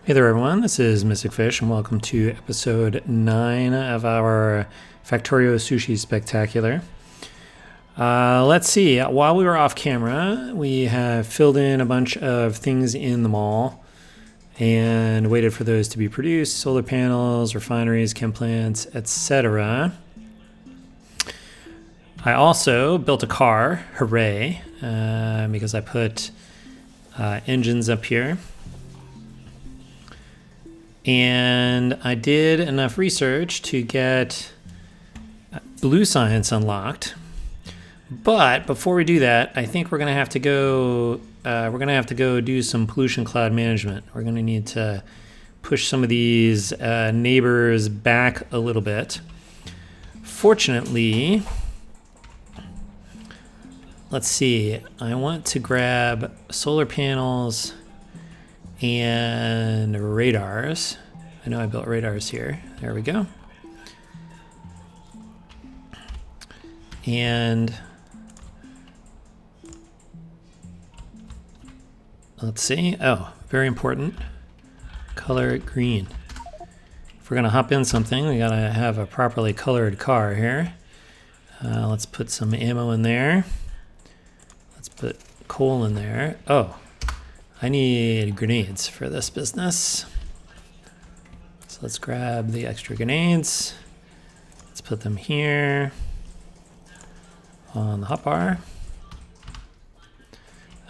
Hey there, everyone. This is Mystic Fish, and welcome to episode 9 of our Factorio Sushi Spectacular. Let's see. While we were off camera, we have filled in a bunch of things in the mall and waited for those to be produced: solar panels, refineries, chem plants, etc. I also built a car. Hooray! Because I put engines up here. And I did enough research to get blue science unlocked. But before we do that, I think we're gonna have to go. Do some pollution cloud management. We're gonna need to push some of these neighbors back a little bit. Fortunately, let's see. I want to grab solar panels and radars. I know I built radars here. There we go. And let's see. Oh, very important. Color it green. If we're gonna hop in something, we gotta have a properly colored car here. Let's put some ammo in there. Let's put coal in there. Oh, I need grenades for this business. So let's grab the extra grenades. Let's put them here on the hotbar.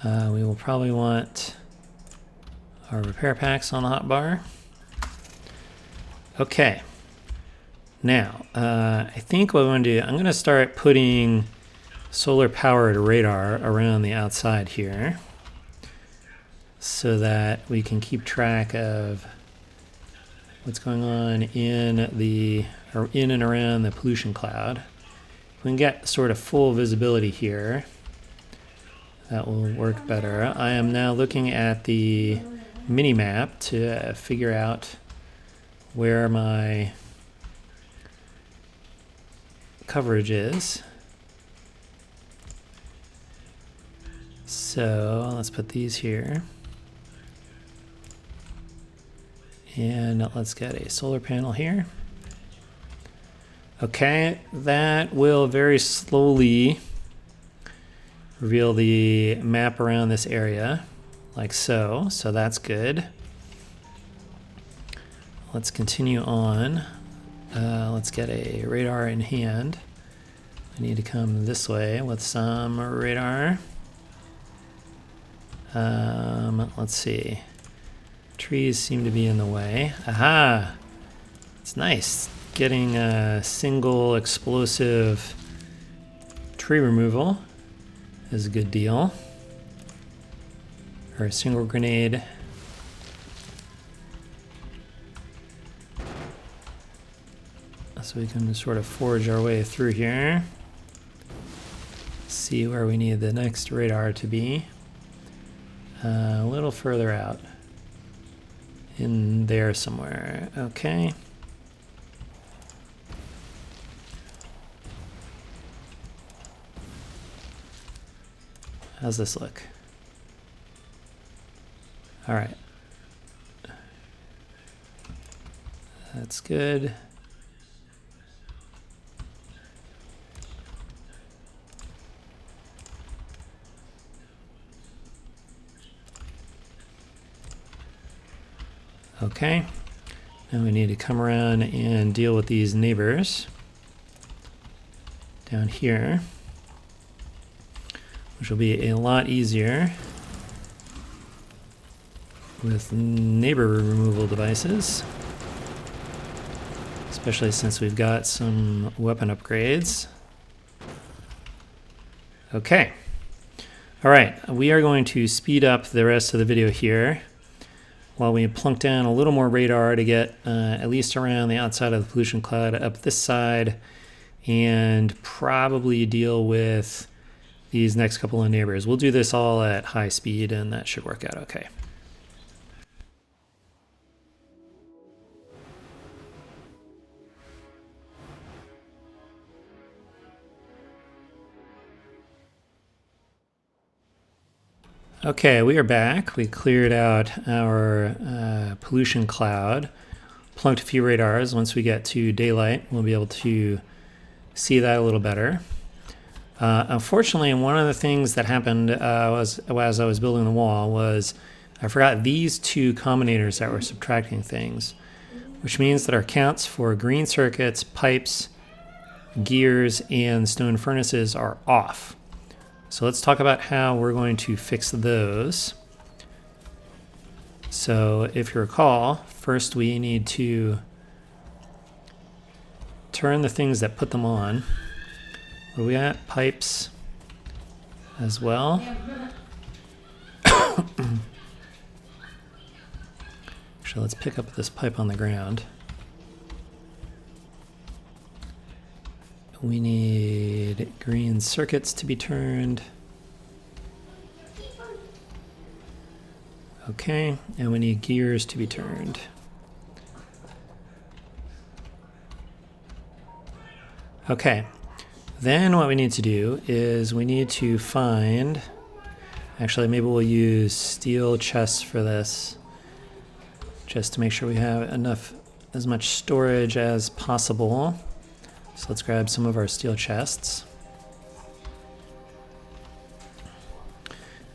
We will probably want our repair packs on the hotbar. Okay. Now, I think what I'm going to do, I'm going to start putting solar powered radar around the outside here, so that we can keep track of what's going on in and around the pollution cloud. If we can get sort of full visibility here, that will work better. I am now looking at the mini map to figure out where my coverage is. So let's put these here. And let's get a solar panel here. Okay, that will very slowly reveal the map around this area, like so. So that's good. Let's continue on. Let's get a radar in hand. I need to come this way with some radar. Let's see. Trees seem to be in the way. Aha! It's nice. Getting a single explosive tree removal is a good deal. Or a single grenade. So we can sort of forge our way through here. See where we need the next radar to be. A little further out. In there somewhere. Okay. How's this look? All right. That's good. Okay, now we need to come around and deal with these neighbors down here, which will be a lot easier with neighbor removal devices, especially since we've got some weapon upgrades. Okay, all right, we are going to speed up the rest of the video here while we plunk down a little more radar to get at least around the outside of the pollution cloud up this side, and probably deal with these next couple of neighbors. We'll do this all at high speed, and that should work out okay. Okay, we are back. We cleared out our pollution cloud. Plunked a few radars. Once we get to daylight, we'll be able to see that a little better. Unfortunately, one of the things that happened was as I was building the wall was I forgot these two combinators that were subtracting things, which means that our counts for green circuits, pipes, gears, and stone furnaces are off. So let's talk about how we're going to fix those. So if you recall, first we need to turn the things that put them on. Where we at? Pipes as well. Actually, let's pick up this pipe on the ground. We need green circuits to be turned. Okay, and we need gears to be turned. Okay, then what we need to do is we need to find, actually maybe we'll use steel chests for this, just to make sure we have enough, as much storage as possible. So let's grab some of our steel chests.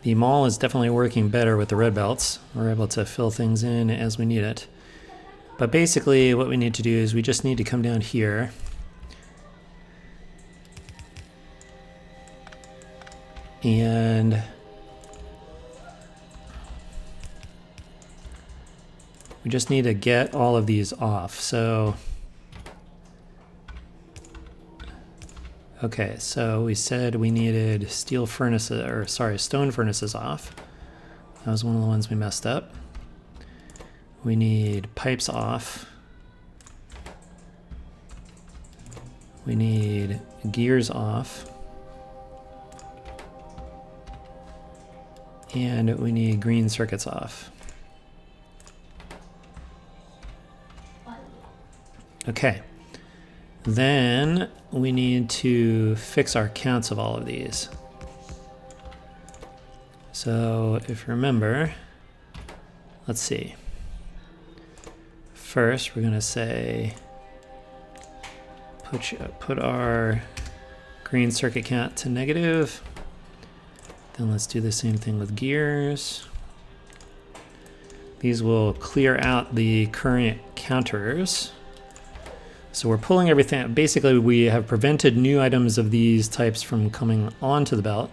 The mall is definitely working better with the red belts. We're able to fill things in as we need it. But basically what we need to do is we just need to come down here and we just need to get all of these off. So okay, so we said we needed steel furnaces, or sorry, stone furnaces off. That was one of the ones we messed up. We need pipes off. We need gears off. And we need green circuits off. Okay. Then we need to fix our counts of all of these. So if you remember, let's see. First, we're going to say put our green circuit count to negative. Then let's do the same thing with gears. These will clear out the current counters. So we're pulling everything. Basically, we have prevented new items of these types from coming onto the belt.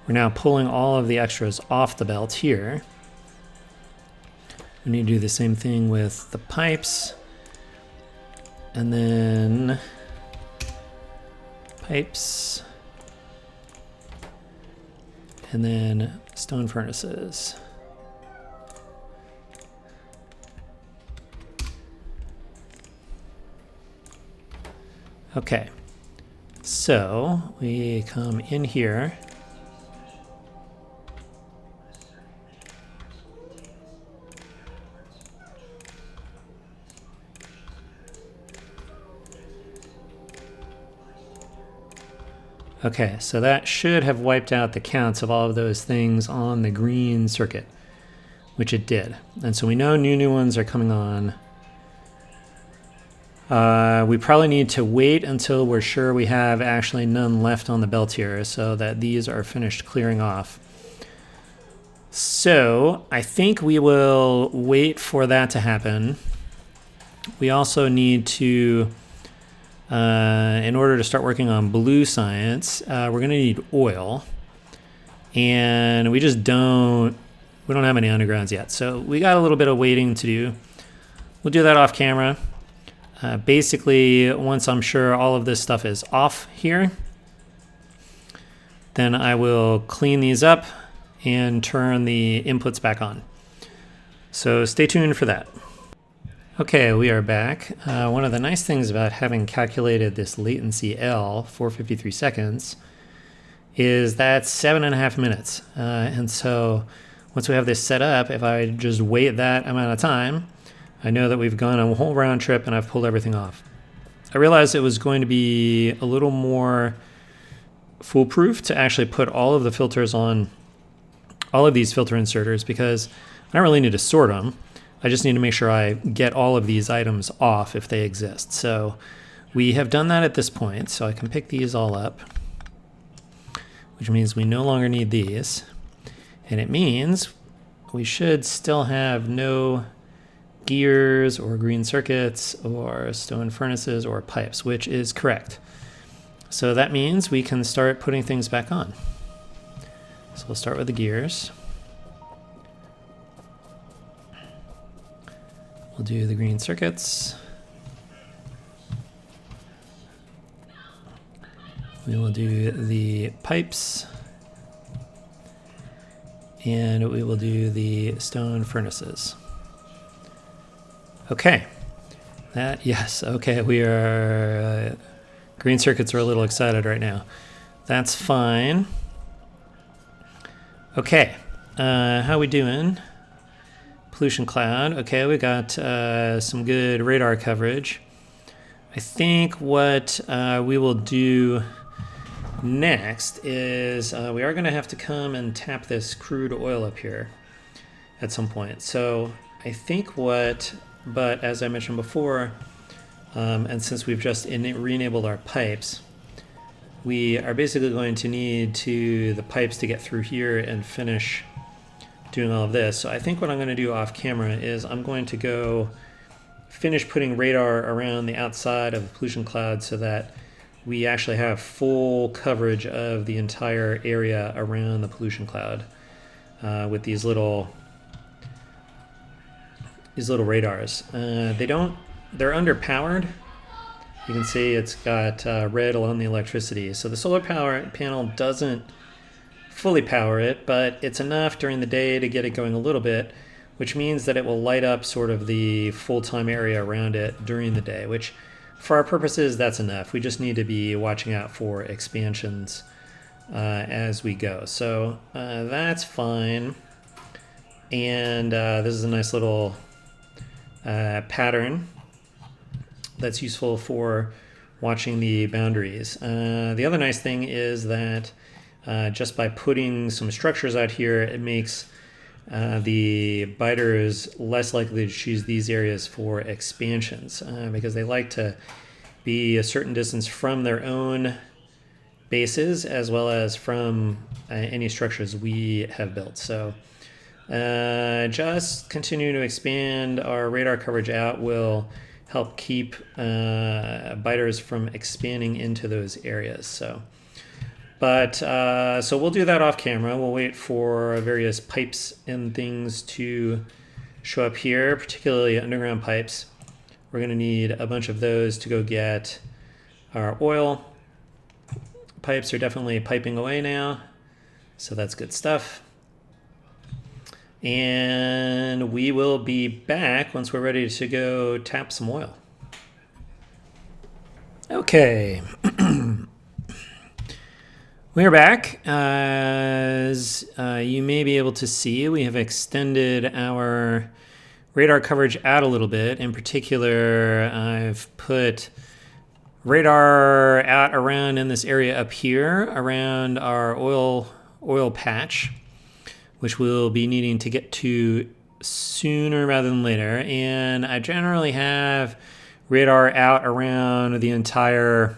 We're now pulling all of the extras off the belt here. We need to do the same thing with the pipes. And then pipes. And then stone furnaces. Okay, so we come in here. Okay, so that should have wiped out the counts of all of those things on the green circuit, which it did. And so we know new ones are coming on. We probably need to wait until we're sure we have actually none left on the belt here so that these are finished clearing off. So I think we will wait for that to happen. We also need to, in order to start working on blue science, we're going to need oil. And we don't have any undergrounds yet. So we got a little bit of waiting to do. We'll do that off camera. Basically, once I'm sure all of this stuff is off here, then I will clean these up and turn the inputs back on. So stay tuned for that. Okay, we are back. One of the nice things about having calculated this latency L, 453 seconds, is that's 7.5 minutes. And so once we have this set up, if I just wait that amount of time, I know that we've gone a whole round trip and I've pulled everything off. I realized it was going to be a little more foolproof to actually put all of the filters on all of these filter inserters because I don't really need to sort them. I just need to make sure I get all of these items off if they exist. So we have done that at this point, so I can pick these all up, which means we no longer need these. And it means we should still have no gears or green circuits or stone furnaces or pipes, which is correct. So that means we can start putting things back on. So we'll start with the gears. We'll do the green circuits. We will do the pipes. And we will do the stone furnaces. Okay. Yes, okay, we are, green circuits are a little excited right now. That's fine. Okay, how we doing? Pollution cloud. Okay, we got some good radar coverage. I think what we will do next is we are going to have to come and tap this crude oil up here at some point. So I think but as I mentioned before, and since we've just re-enabled our pipes, we are basically going to need the pipes to get through here and finish doing all of this. So I think what I'm going to do off camera is I'm going to go finish putting radar around the outside of the pollution cloud so that we actually have full coverage of the entire area around the pollution cloud with these little radars. They're underpowered. You can see it's got red along the electricity. So the solar power panel doesn't fully power it, but it's enough during the day to get it going a little bit, which means that it will light up sort of the full-time area around it during the day, which for our purposes, that's enough. We just need to be watching out for expansions as we go. So that's fine. And this is a nice little pattern that's useful for watching the boundaries. The other nice thing is that just by putting some structures out here, it makes the biters less likely to choose these areas for expansions because they like to be a certain distance from their own bases as well as from any structures we have built. So just continue to expand our radar coverage out will help keep biters from expanding into those areas. So we'll do that off camera. We'll wait for various pipes and things to show up here, particularly underground pipes. We're going to need a bunch of those to go get our oil. Pipes are definitely piping away now, so that's good stuff. And we will be back once we're ready to go tap some oil. Okay. We are back. As you may be able to see, we have extended our radar coverage out a little bit. In particular, I've put radar out around in this area up here around our oil patch, which we'll be needing to get to sooner rather than later. And I generally have radar out around the entire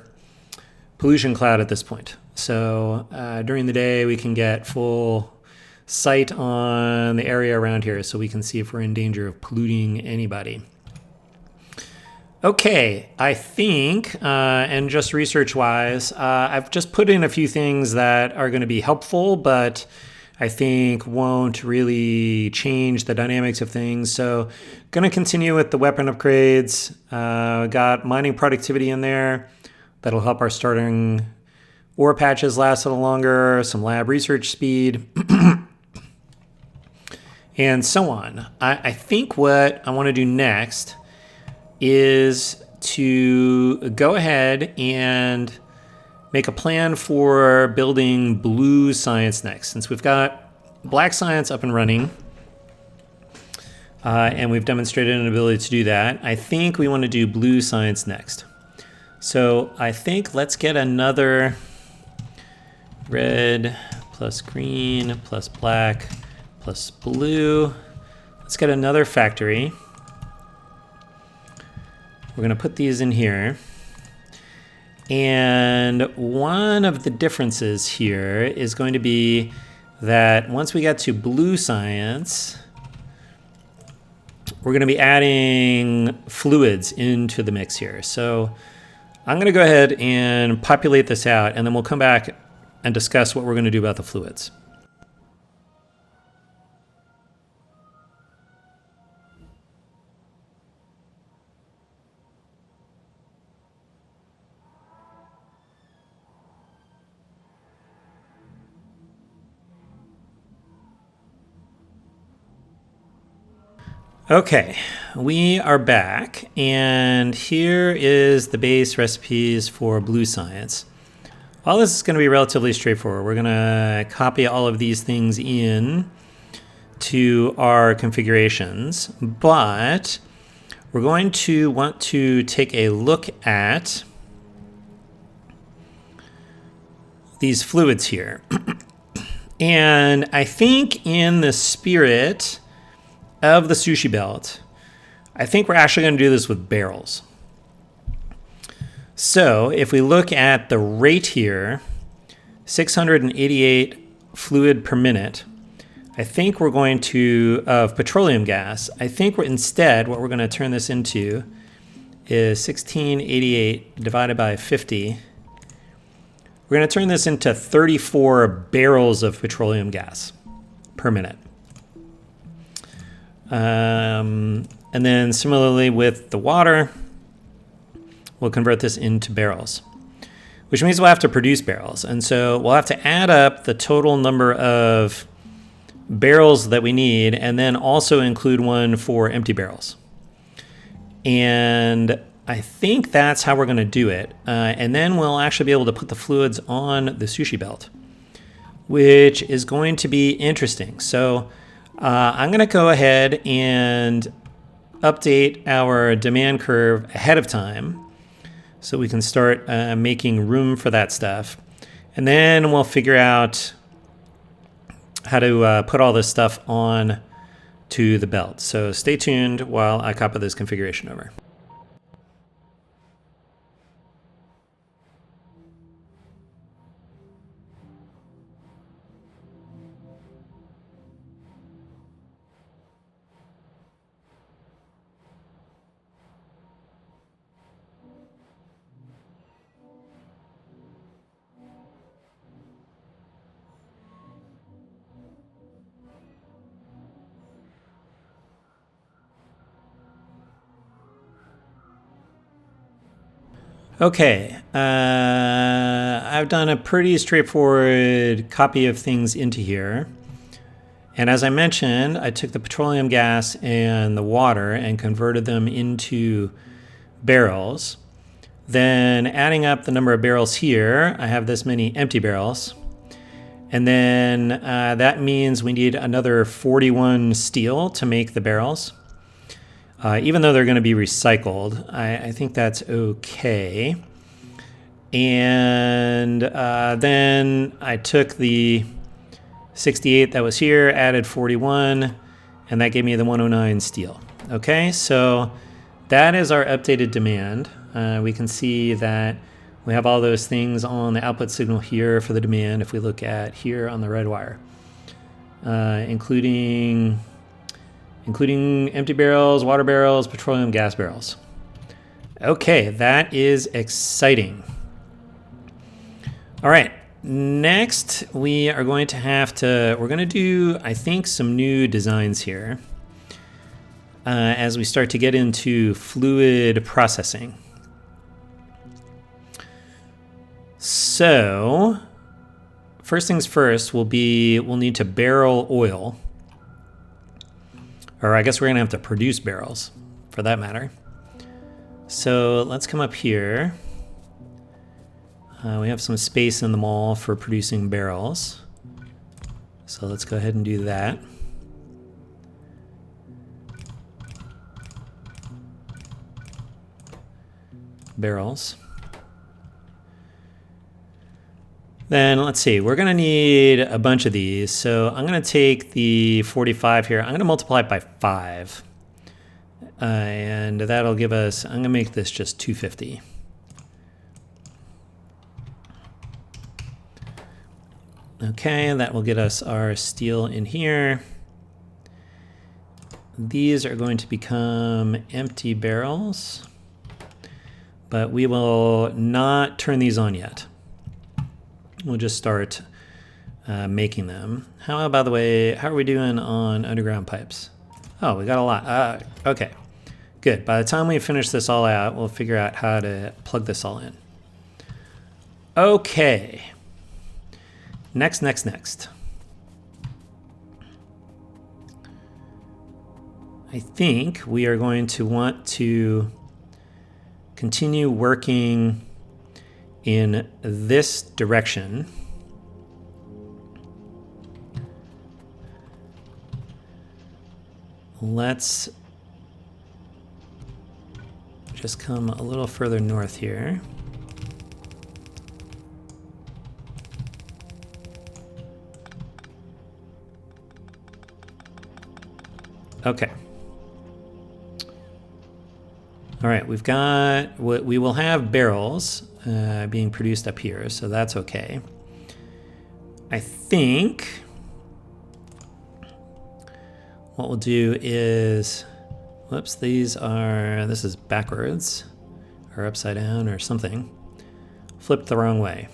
pollution cloud at this point. So during the day, we can get full sight on the area around here so we can see if we're in danger of polluting anybody. Okay, I think, and just research-wise, I've just put in a few things that are going to be helpful, but I think won't really change the dynamics of things. So going to continue with the weapon upgrades. Got mining productivity in there. That'll help our starting ore patches last a little longer, some lab research speed, and so on. I think what I want to do next is to go ahead and make a plan for building blue science next. Since we've got black science up and running, and we've demonstrated an ability to do that, I think we want to do blue science next. So I think let's get another red plus green plus black plus blue. Let's get another factory. We're going to put these in here. And one of the differences here is going to be that once we get to blue science, we're going to be adding fluids into the mix here. So I'm going to go ahead and populate this out, and then we'll come back and discuss what we're going to do about the fluids. Okay, we are back, and here is the base recipes for blue science. All this is going to be relatively straightforward. We're going to copy all of these things in to our configurations, but we're going to want to take a look at these fluids here. And I think in the spirit of the sushi belt, I think we're actually going to do this with barrels. So if we look at the rate here, 688 fluid per minute, I think we're going to, of petroleum gas, I think we're instead, what we're going to turn this into is 1688 divided by 50. We're going to turn this into 34 barrels of petroleum gas per minute. And then similarly with the water, we'll convert this into barrels, which means we'll have to produce barrels. And so we'll have to add up the total number of barrels that we need, and then also include one for empty barrels. And I think that's how we're going to do it. And then we'll actually be able to put the fluids on the sushi belt, which is going to be interesting. So I'm going to go ahead and update our demand curve ahead of time so we can start making room for that stuff. And then we'll figure out how to put all this stuff on to the belt. So stay tuned while I copy this configuration over. Okay, I've done a pretty straightforward copy of things into here. And as I mentioned, I took the petroleum gas and the water and converted them into barrels. Then adding up the number of barrels here, I have this many empty barrels. And then that means we need another 41 steel to make the barrels. Even though they're going to be recycled, I think that's okay. And then I took the 68 that was here, added 41, and that gave me the 109 steel. Okay, so that is our updated demand. We can see that we have all those things on the output signal here for the demand if we look at here on the red wire, including empty barrels, water barrels, petroleum gas barrels. Okay, that is exciting. All right, next we are going to we're going to do, I think, some new designs here as we start to get into fluid processing. So, first things first we'll need to barrel oil. Or I guess we're going to have to produce barrels, for that matter. So let's come up here. We have some space in the mall for producing barrels. So let's go ahead and do that. Barrels. Then let's see, we're gonna need a bunch of these. So I'm gonna take the 45 here. I'm gonna multiply it by 5. And that'll give us, I'm gonna make this just 250. Okay, that will get us our steel in here. These are going to become empty barrels, but we will not turn these on yet. We'll just start making them. How, by the way, how are we doing on underground pipes? Oh, we got a lot. Okay, good. By the time we finish this all out, we'll figure out how to plug this all in. Okay. Next. I think we are going to want to continue working in this direction. Let's just come a little further north here. Okay. All right, we've got, we will have barrels being produced up here, so that's okay. I think what we'll do is, whoops, this is backwards, or upside down, or something. Flipped the wrong way.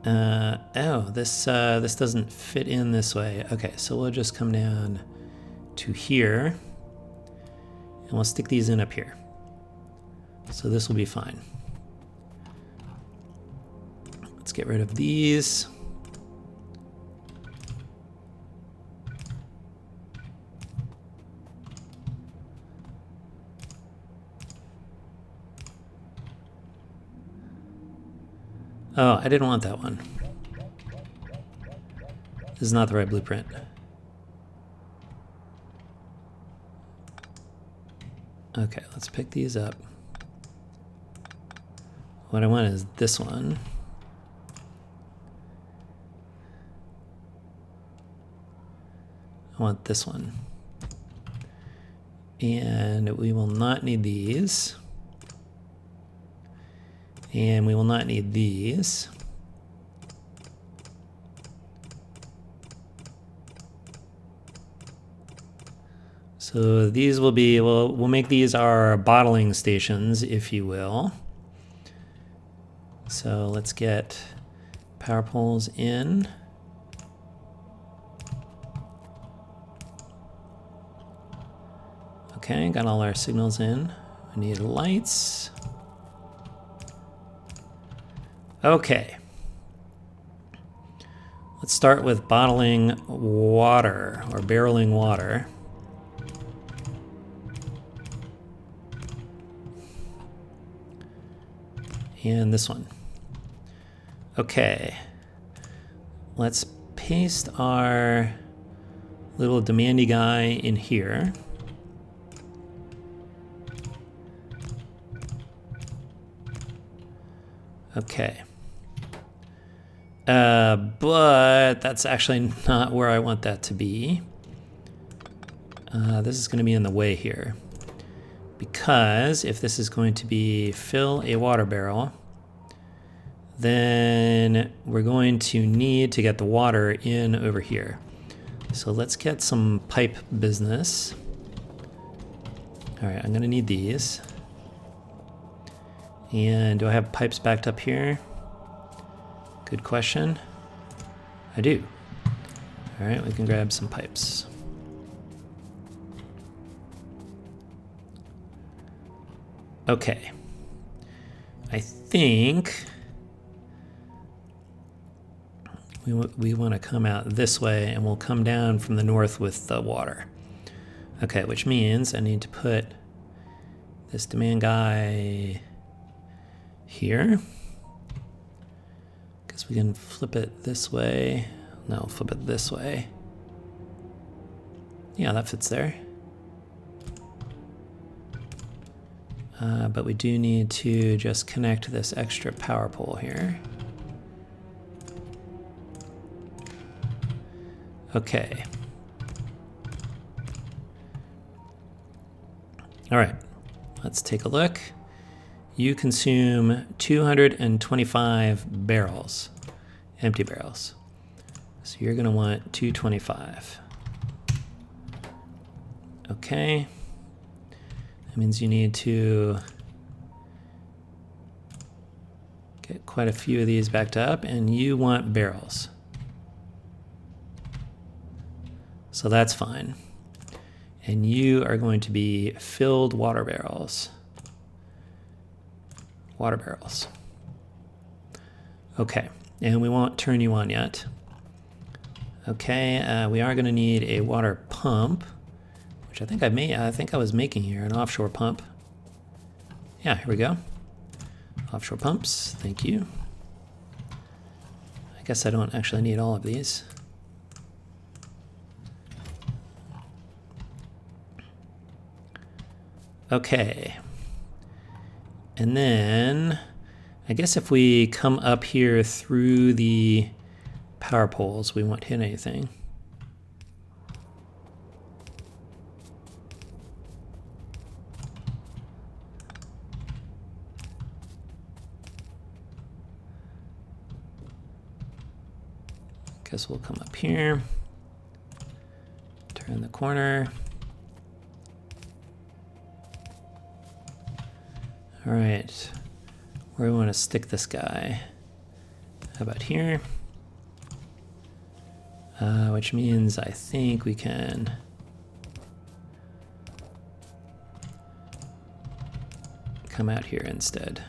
Oh, this doesn't fit in this way. Okay, so we'll just come down to here, and we'll stick these in up here. So this will be fine. Let's get rid of these. Oh, I didn't want that one. This is not the right blueprint. Okay, let's pick these up. What I want is this one. I want this one. And we will not need these. And we will not need these. So these will be, we'll make these our bottling stations, if you will. So let's get power poles in. Okay, got all our signals in. We need lights. Okay. Let's start with bottling water, or barreling water. And this one. Okay. Let's paste our little demandy guy in here. Okay. But that's actually not where I want that to be. This is going to be in the way here. Because if this is going to be fill a water barrel, then we're going to need to get the water in over here. So let's get some pipe business. All right, I'm going to need these. And do I have pipes backed up here? Good question. I do. All right, we can grab some pipes. Okay. I think we want to come out this way, and we'll come down from the north with the water. Okay, which means I need to put this demand guy here. Guess we can flip it this way. No, flip it this way. Yeah, that fits there. But we do need to just connect this extra power pole here. Okay. All right, let's take a look. You consume 225 barrels, empty barrels. So you're gonna want 225. Okay. That means you need to get quite a few of these backed up, and you want barrels. So that's fine. And you are going to be filled water barrels. Water barrels. Okay, and we won't turn you on yet. Okay, we are going to need a water pump, which I think I was making here, an offshore pump. Yeah, here we go. Offshore pumps, thank you. I guess I don't actually need all of these. Okay. And then I guess if we come up here through the power poles, we won't hit anything. Guess we'll come up here, turn the corner. All right, where do we want to stick this guy? How about here? Which means I think we can come out here instead.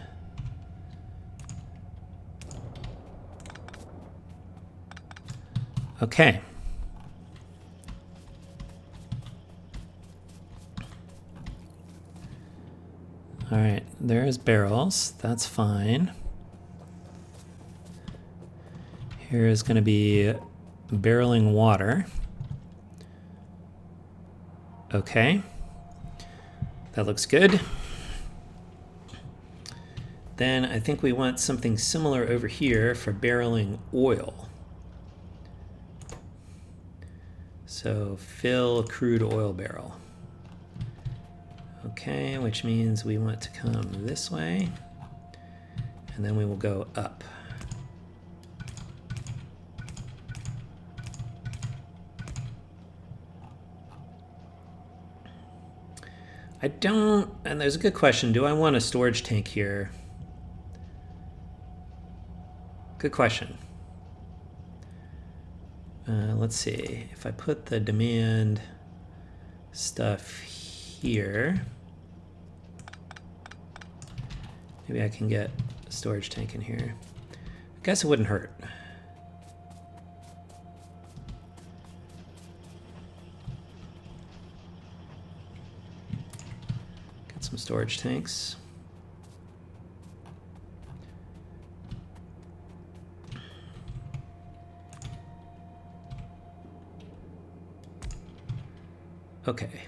Okay. All right, there's barrels. That's fine. Here is going to be barreling water. Okay. That looks good. Then I think we want something similar over here for barreling oil. So fill a crude oil barrel. Okay, which means we want to come this way, and then we will go up. And there's a good question, do I want a storage tank here? Good question. Let's see, if I put the demand stuff here, maybe I can get a storage tank in here. I guess it wouldn't hurt. Get some storage tanks. Okay.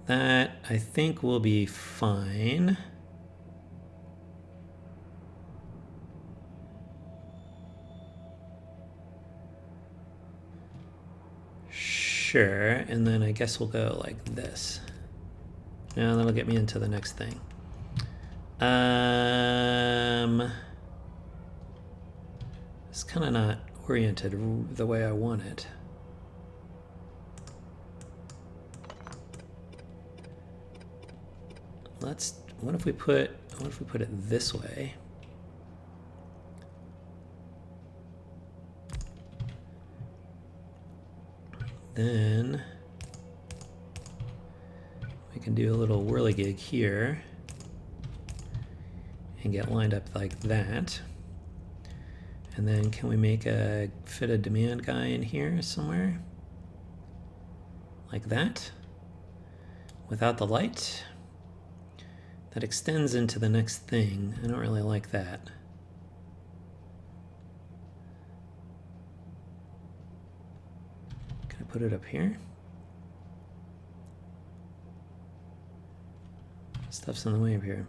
That, I think, will be fine. Sure, and then I guess we'll go like this. Now that'll get me into the next thing. It's kind of not oriented the way I want it. What if we put it this way? Then we can do a little whirligig here and get lined up like that. And then can we fit a demand guy in here somewhere? Like that? Without the light? That extends into the next thing. I don't really like that. Can I put it up here? Stuff's in the way of here.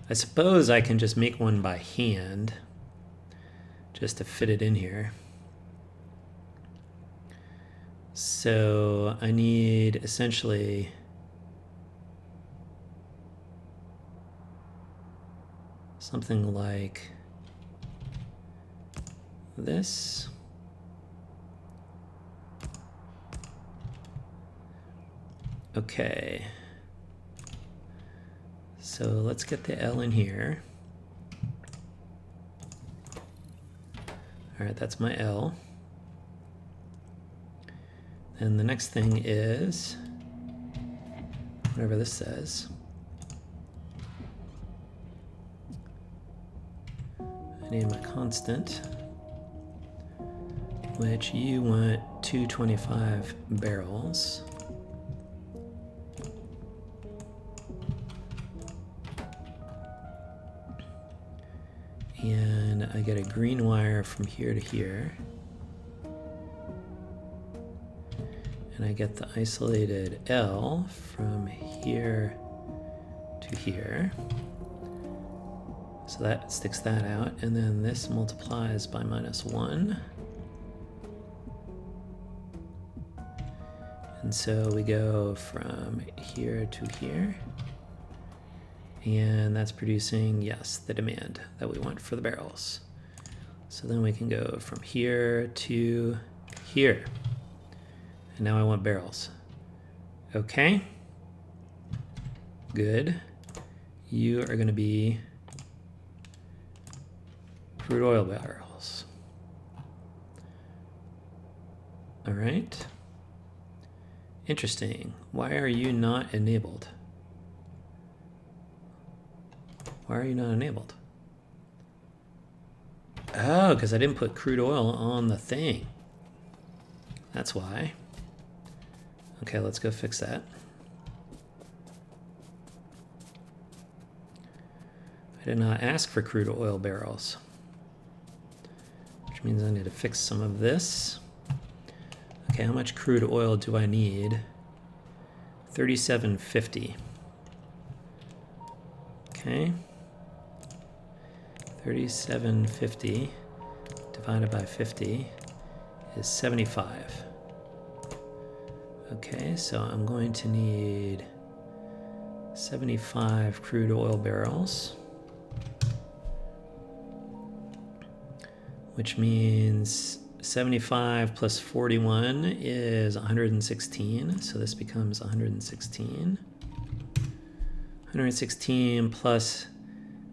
I suppose I can just make one by hand just to fit it in here. So I need essentially something like this. Okay. So let's get the L in here. All right, that's my L. And the next thing is whatever this says. I need my constant, which you want 225 barrels. And I get a green wire from here to here. And I get the isolated L from here to here. So that sticks that out. And then this multiplies by -1. And so we go from here to here. And that's producing, yes, the demand that we want for the barrels. So then we can go from here to here. And now I want barrels. Okay. Good. You are going to be crude oil barrels. All right. Interesting. Why are you not enabled? Why are you not enabled? Oh, because I didn't put crude oil on the thing. That's why. Okay, let's go fix that. I did not ask for crude oil barrels, which means I need to fix some of this. Okay, how much crude oil do I need? 3750. Okay. 3750 divided by 50 is 75. Okay, so I'm going to need 75 crude oil barrels, which means 75 plus 41 is 116, so this becomes 116. 116 plus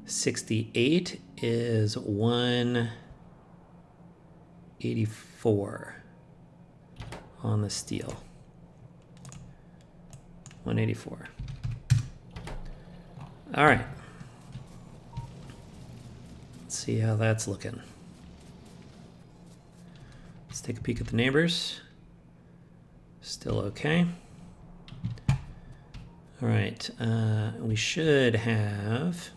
68 is 184 on the steel. 184. All right. Let's see how that's looking. Let's take a peek at the neighbors. Still okay. All right, we should have,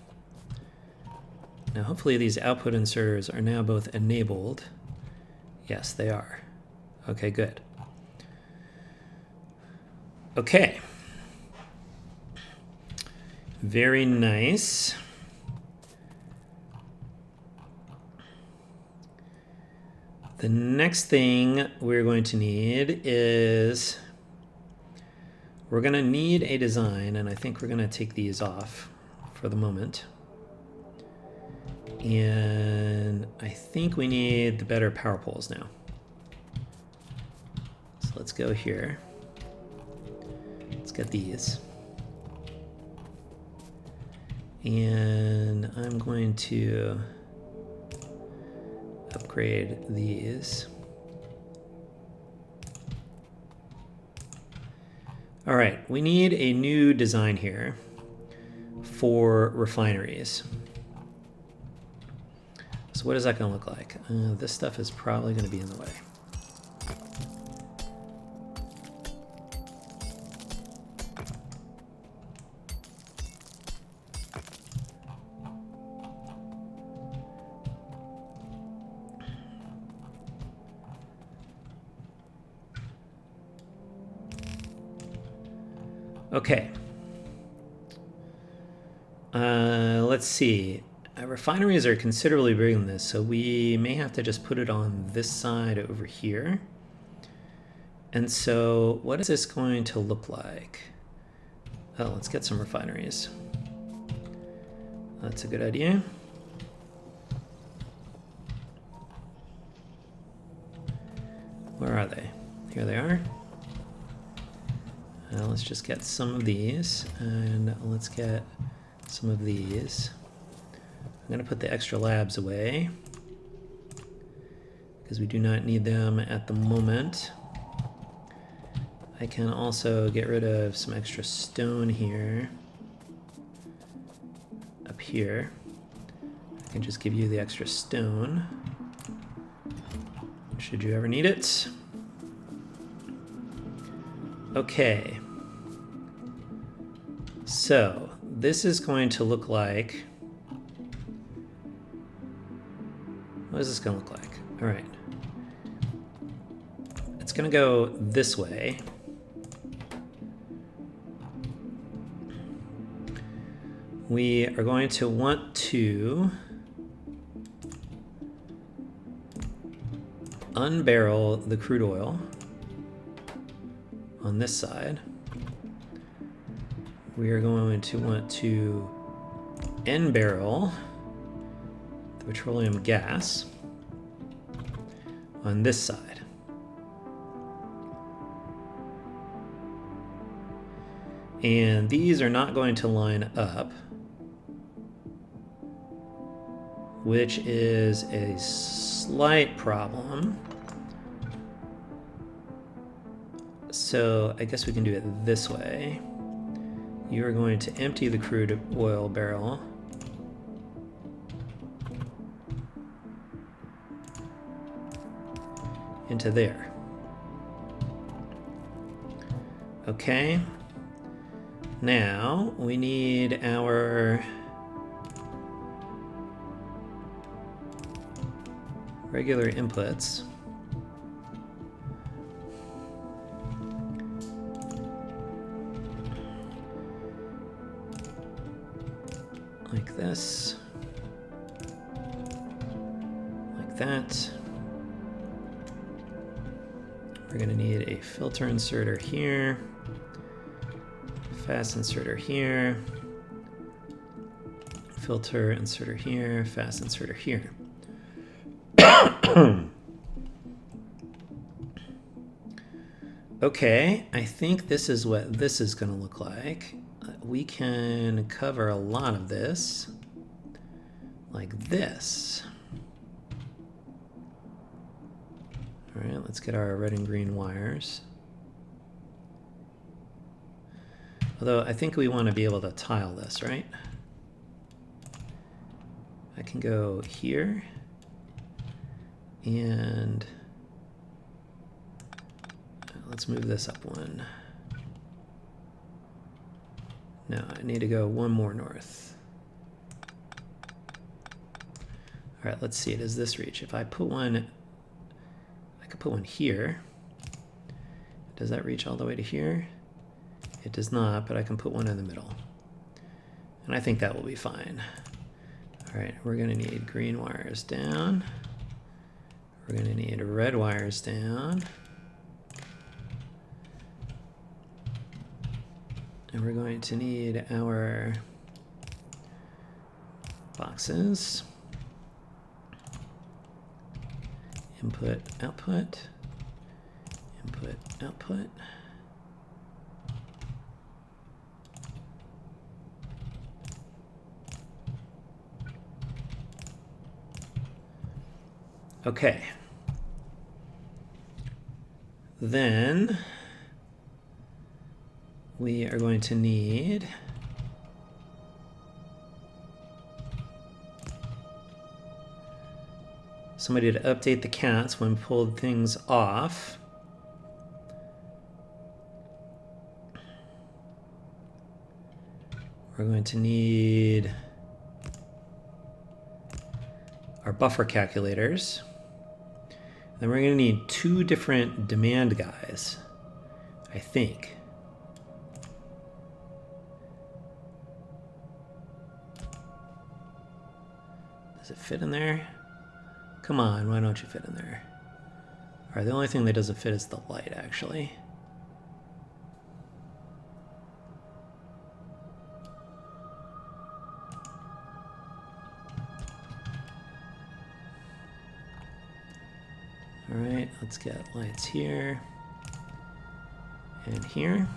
now hopefully these output inserters are now both enabled. Yes, they are. Okay, good. Okay. Very nice. The next thing we're going to need is, we're going to need a design, and I think we're going to take these off for the moment. And I think we need the better power poles now. So let's go here. Let's get these. And I'm going to upgrade these. All right, we need a new design here for refineries. So what is that going to look like? This stuff is probably going to be in the way. Okay. Let's see. Refineries are considerably bigger than this, so we may have to just put it on this side over here. And so what is this going to look like? Oh, let's get some refineries. That's a good idea. Where are they? Here they are. Let's just get some of these, and let's get some of these. I'm going to put the extra labs away because we do not need them at the moment. I can also get rid of some extra stone here. Up here. I can just give you the extra stone should you ever need it. Okay. So this is going to look like... What is this going to look like? All right. It's going to go this way. We are going to want to unbarrel the crude oil on this side. We are going to want to end barrel the petroleum gas on this side. And these are not going to line up, which is a slight problem. So I guess we can do it this way. You are going to empty the crude oil barrel. Into there. Okay. Now we need our regular inputs. Like this. Like that. We're going to need a filter inserter here. Fast inserter here. Filter inserter here. Fast inserter here. Okay, I think this is what this is going to look like. We can cover a lot of this like this. All right, let's get our red and green wires. Although I think we want to be able to tile this, right? I can go here and let's move this up one. No, I need to go one more north. All right, let's see. Does this reach? If I put one, I could put one here. Does that reach all the way to here? It does not, but I can put one in the middle. And I think that will be fine. All right, we're gonna need green wires down. We're gonna need red wires down. And we're going to need our boxes. Input, output, input, output. Okay. Then we are going to need somebody to update the cats when we pulled things off. We're going to need our buffer calculators. Then we're going to need 2 different demand guys, I think. Does it fit in there? Come on, why don't you fit in there? All right, the only thing that doesn't fit is the light, actually. All right, let's get lights here and here.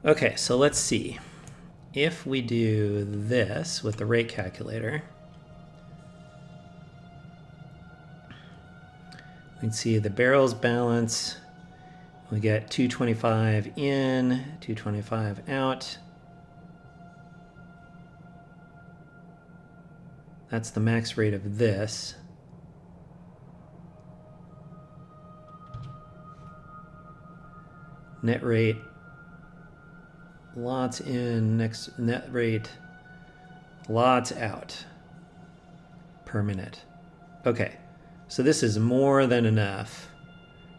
Okay, so let's see. If we do this with the rate calculator, we can see the barrels balance. We get 225 in, 225 out. That's the max rate of this. Net rate, lots in, next net rate, lots out per minute. Okay, so this is more than enough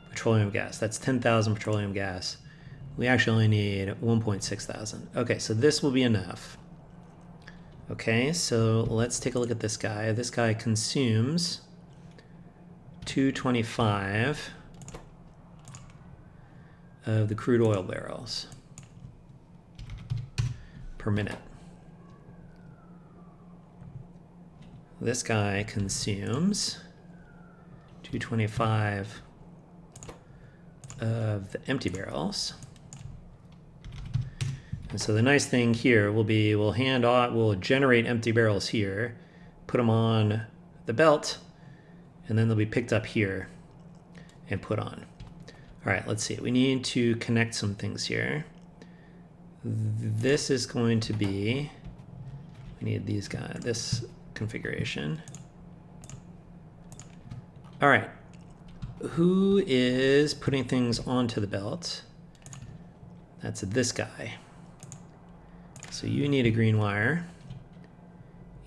petroleum gas. That's 10,000 petroleum gas. We actually only need 1.6 thousand. Okay, so this will be enough. Okay, so let's take a look at this guy. This guy consumes 225 of the crude oil barrels per minute. This guy consumes 225 of the empty barrels. And so the nice thing here will be we'll generate empty barrels here, put them on the belt, and then they'll be picked up here and put on. All right, let's see. We need to connect some things here. This is going to be, we need these guys, this configuration. All right, who is putting things onto the belt? That's this guy. So you need a green wire,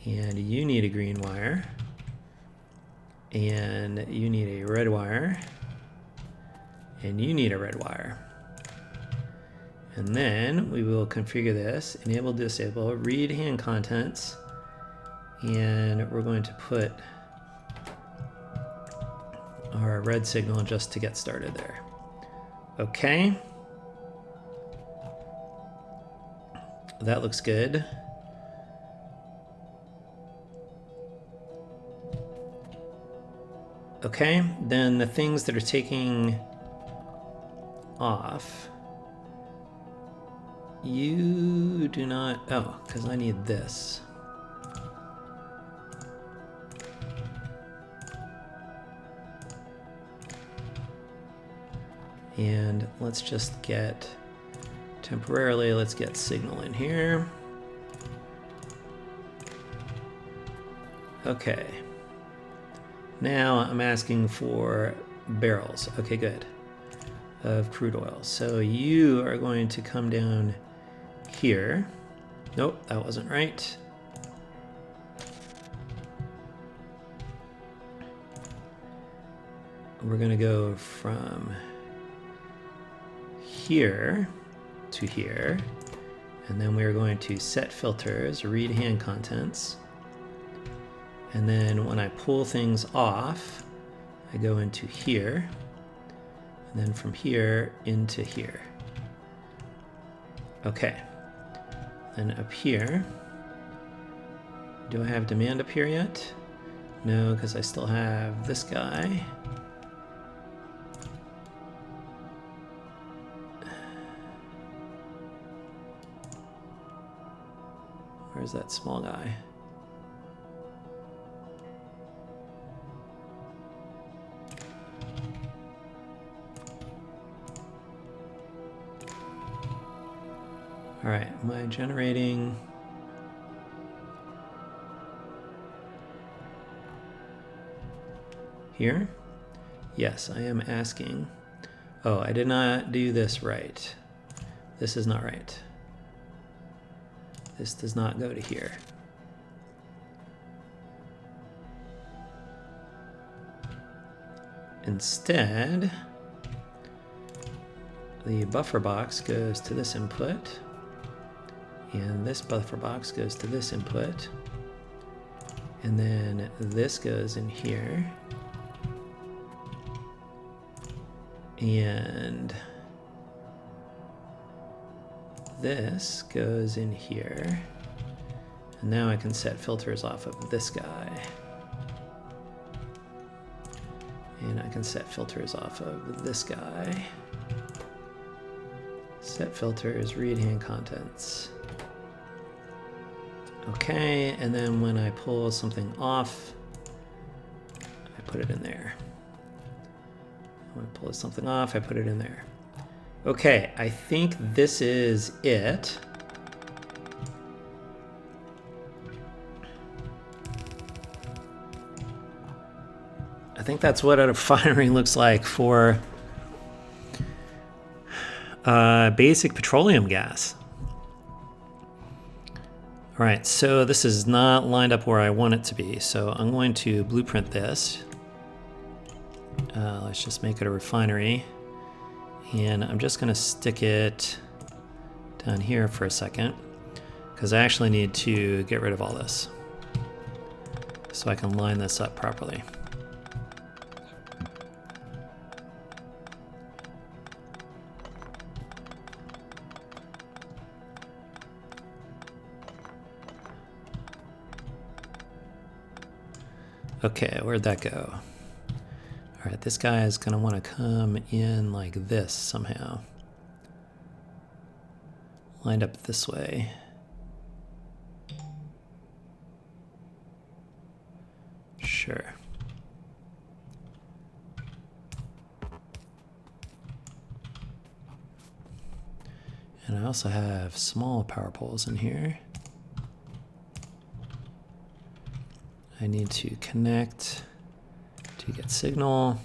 and you need a green wire, and you need a red wire, and you need a red wire. And then we will configure this, enable, disable, read hand contents, and we're going to put our red signal just to get started there. Okay. That looks good. Okay, then the things that are taking off, you do not, oh, because I need this. And let's just get, temporarily, let's get signal in here. Okay. Now I'm asking for barrels. Okay, good. Of crude oil. So you are going to come down here. Nope, that wasn't right. We're going to go from here to here, and then we're going to set filters, read hand contents, and then when I pull things off, I go into here, and then from here into here. Okay, then up here, do I have demand up here yet? No, because I still have this guy. Where's that small guy? All right, am I generating? Here? Yes, I am asking. Oh, I did not do this right. This is not right. This does not go to here. instead, the buffer box goes to this input, and this buffer box goes to this input, and then this goes in here, and this goes in here. And now I can set filters off of this guy. And I can set filters off of this guy. Set filters, read hand contents. Okay, and then when I pull something off, I put it in there. When I pull something off, I put it in there. Okay, I think this is it. I think that's what a refinery looks like for basic petroleum gas. All right, so this is not lined up where I want it to be, so I'm going to blueprint this. Let's just make it a refinery. And I'm just gonna stick it down here for a second, because I actually need to get rid of all this so I can line this up properly. Okay, where'd that go? All right, this guy is gonna wanna come in like this somehow. Lined up this way. Sure. And I also have small power poles in here. I need to connect to get signal.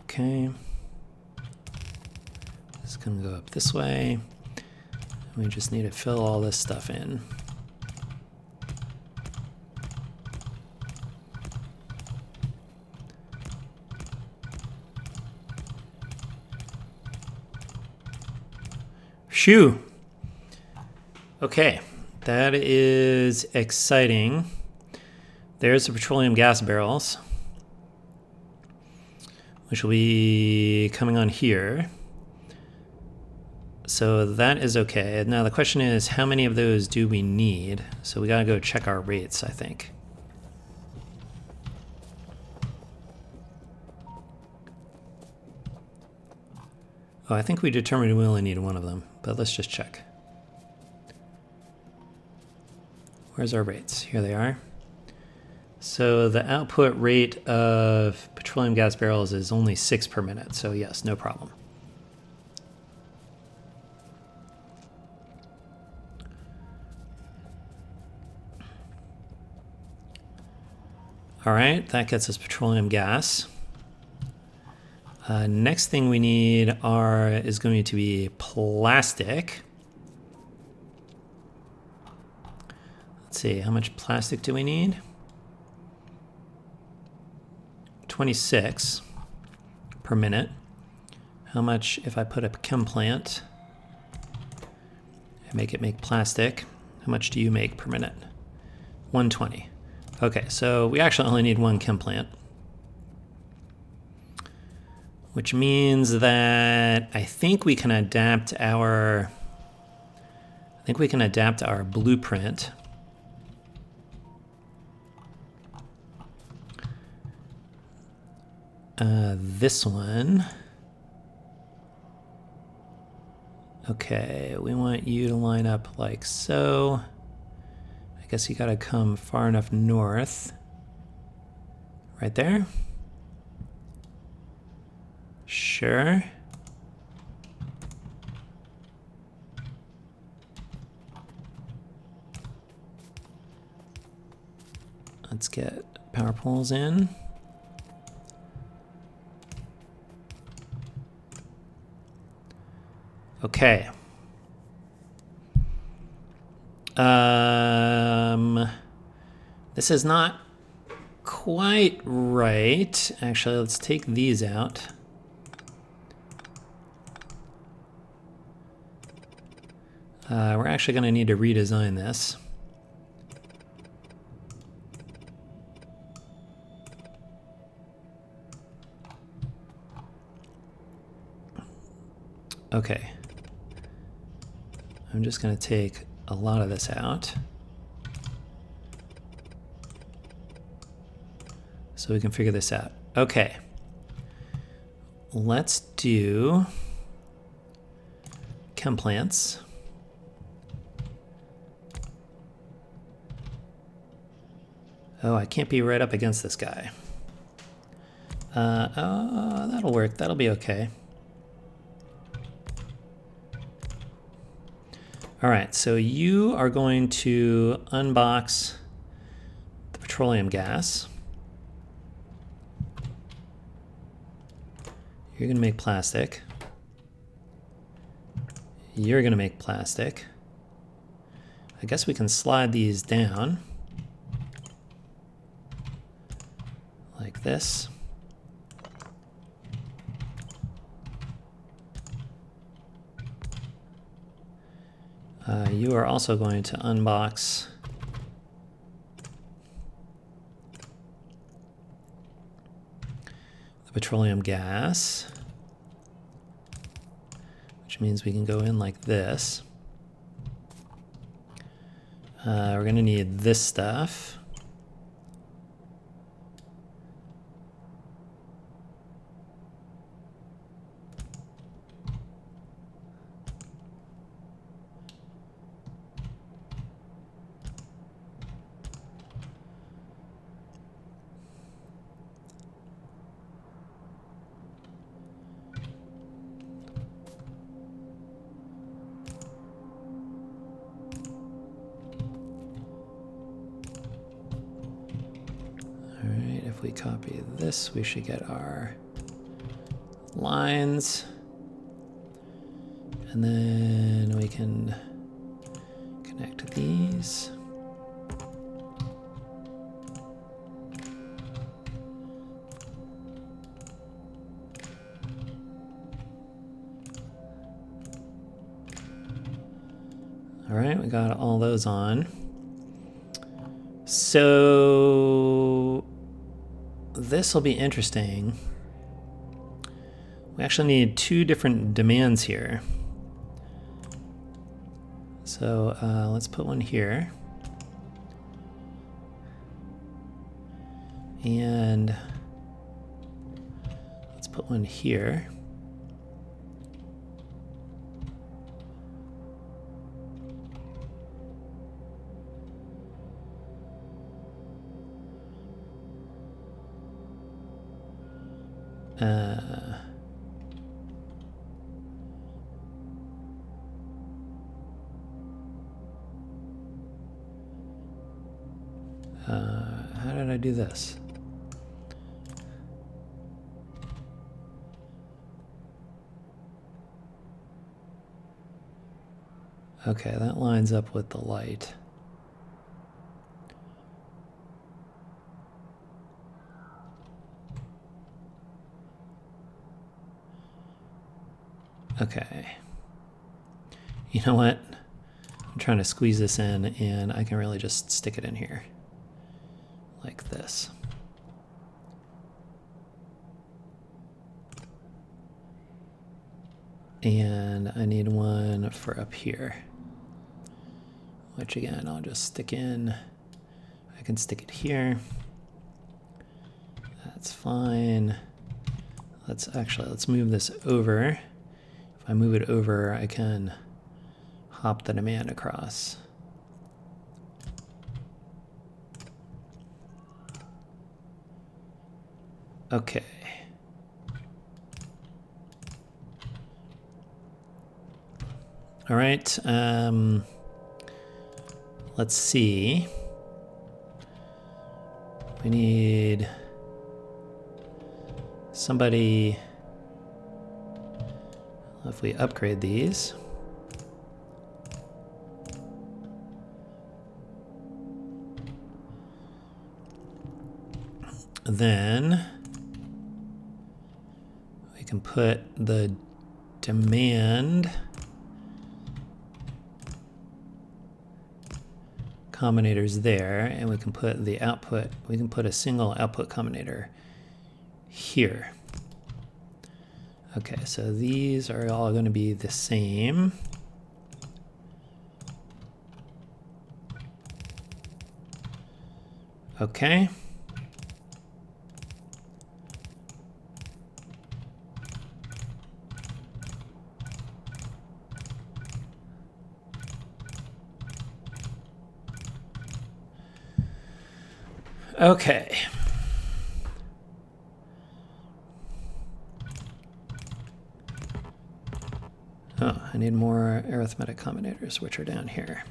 Okay. This is gonna go up this way. We just need to fill all this stuff in. Phew. Okay, that is exciting. There's the petroleum gas barrels, which will be coming on here. So that is okay. Now the question is, how many of those do we need? So we gotta go check our rates, I think. Oh, I think we determined we only need one of them, but let's just check. Where's our rates? Here they are. So the output rate of petroleum gas barrels is only 6 per minute. So yes, no problem. All right, that gets us petroleum gas. Next thing we need is going to be plastic. Let's see, how much plastic do we need? 26 per minute. How much if I put a chem plant and make it make plastic? How much do you make per minute? 120. Okay, so we actually only need one chem plant, which means that I think we can adapt our blueprint this one. Okay, we want you to line up like so. I guess you gotta come far enough north. Right there. Sure. Let's get power poles in. Okay. This is not quite right. Actually, let's take these out. We're actually going to need to redesign this. Okay. I'm just going to take a lot of this out so we can figure this out. Okay. Let's do chem plants. Oh, I can't be right up against this guy. Oh, that'll work. That'll be okay. All right, so you are going to unbox the petroleum gas. You're going to make plastic. You're going to make plastic. I guess we can slide these down like this. You are also going to unbox the petroleum gas, which means we can go in like this. We're going to need this stuff. If we copy this, we should get our lines. And then we can connect these. All right, we got all those on. So this will be interesting. We actually need two different demands here. So let's put one here. And let's put one here. How did I do this? Okay, that lines up with the light. Okay. You know what? I'm trying to squeeze this in, and I can really just stick it in here. Like this. And I need one for up here. Which again, I'll just stick in. I can stick it here. That's fine. Let's move this over. If I move it over, I can hop the demand across. Okay. All right. Let's see. We need somebody, if we upgrade these. Then we can put the demand combinators there, and we can put the output, we can put a single output combinator here. Okay, so these are all going to be the same. Okay. Okay. Oh, I need more arithmetic combinators, which are down here.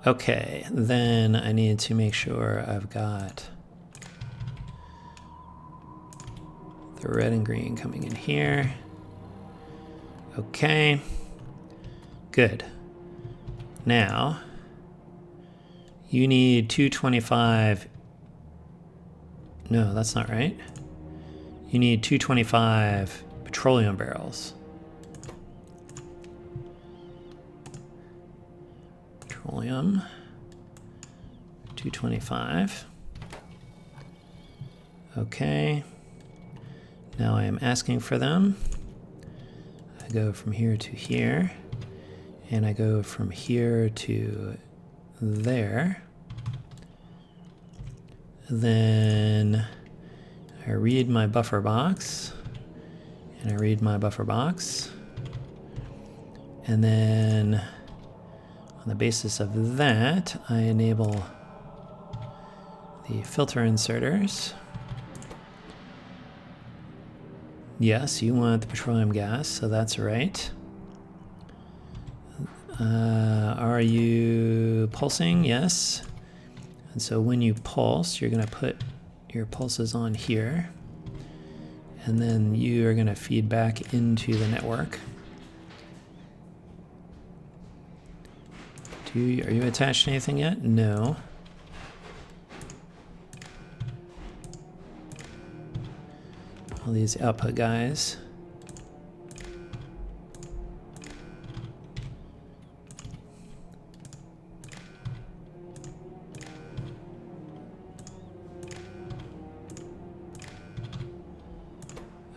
Okay, then I need to make sure I've got the red and green coming in here. Okay, good. Now, you need 225. No, that's not right. You need 225 petroleum barrels. Petroleum, 225. Okay. Now I am asking for them. I go from here to here, and I go from here to there. Then I read my buffer box, and I read my buffer box, and then on the basis of that, I enable the filter inserters. Yes, you want the petroleum gas, so that's right. Are you pulsing? Yes. And so when you pulse, you're going to put your pulses on here, and then you are going to feed back into the network. Are you attached to anything yet? No. All these output guys.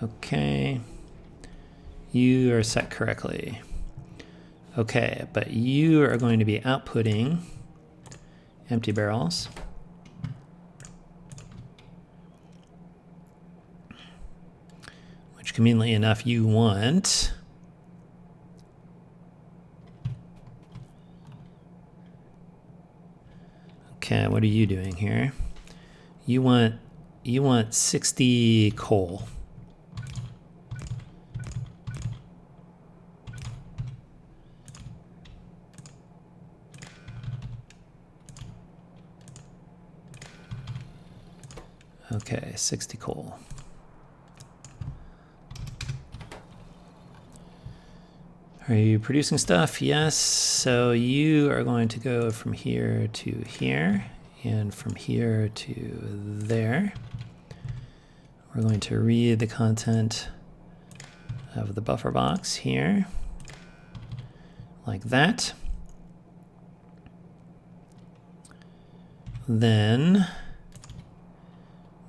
Okay. You are set correctly. Okay, but you are going to be outputting empty barrels. Which, conveniently enough, you want. Okay, what are you doing here? You want 60 coal. Okay, 60 coal. Are you producing stuff? Yes. So you are going to go from here to here and from here to there. We're going to read the content of the buffer box here, like that. Then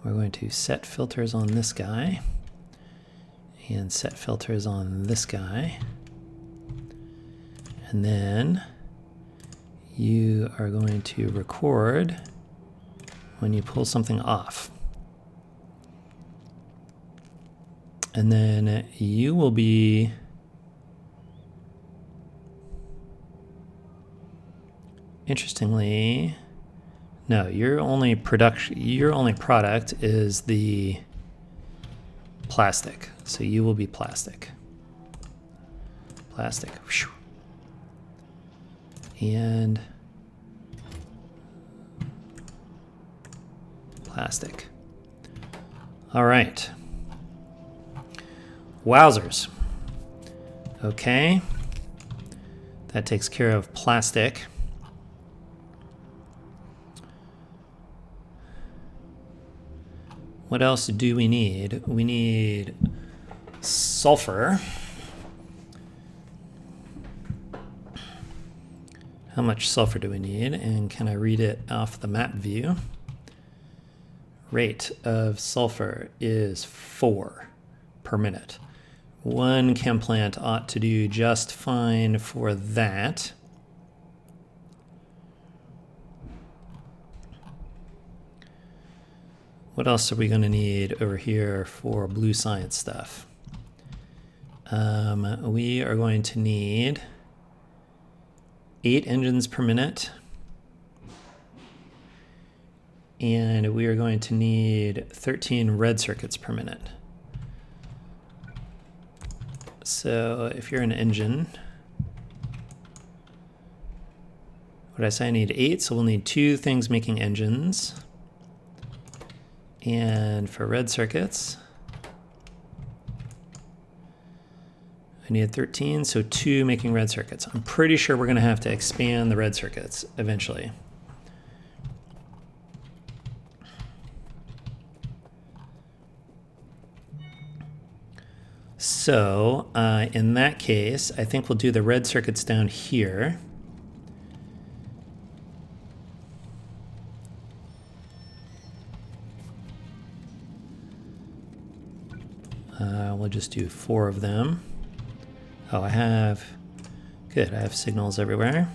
we're going to set filters on this guy and set filters on this guy. And then you are going to record when you pull something off. And then you will be interestingly, no, your only product is the plastic. So you will be plastic. Plastic. And plastic. All right. Wowzers. Okay. That takes care of plastic. What else do we need? We need sulfur. How much sulfur do we need? And can I read it off the map view? Rate of sulfur is 4 per minute. One chem plant ought to do just fine for that. What else are we going to need over here for blue science stuff? We are going to need 8 engines per minute. And we are going to need 13 red circuits per minute. So if you're an engine, what did I say? I need 8, so we'll need 2 things making engines. And for red circuits, I need 13, so 2 making red circuits. I'm pretty sure we're going to have to expand the red circuits eventually. So in that case, I think we'll do the red circuits down here. We'll just do 4 of them. Oh, I have signals everywhere.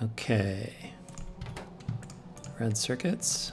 Okay, red circuits.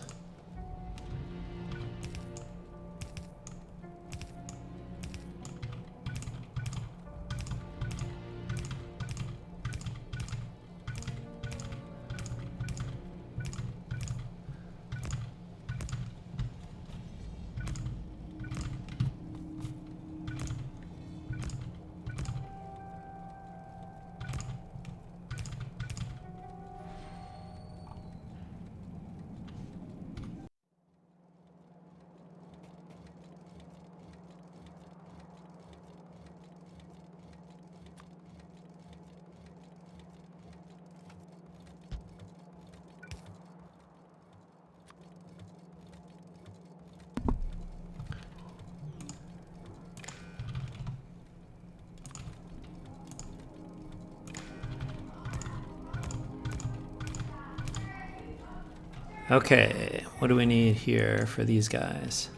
Okay, what do we need here for these guys?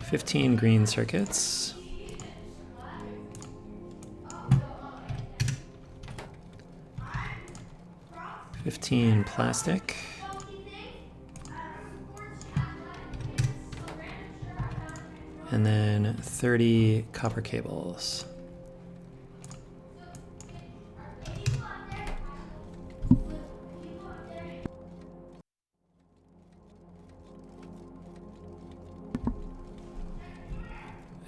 15 green circuits. $15 plastic. And then 30 copper cables.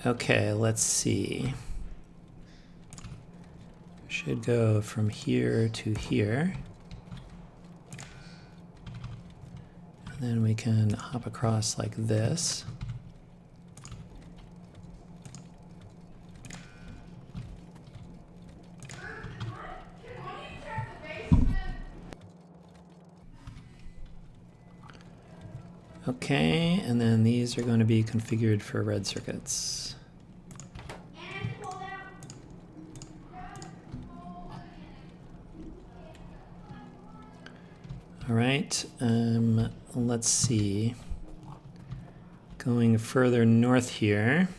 Okay, let's see. Should go from here to here. And then we can hop across like this. Okay, and then these are going to be configured for red circuits. All right, let's see. Going further north here,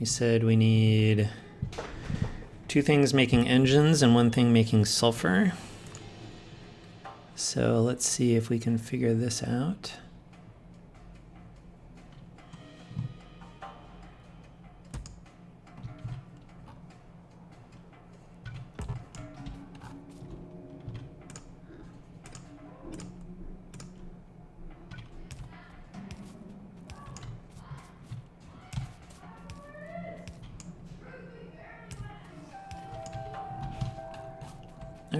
we said we need 2 things making engines and 1 thing making sulfur. So let's see if we can figure this out.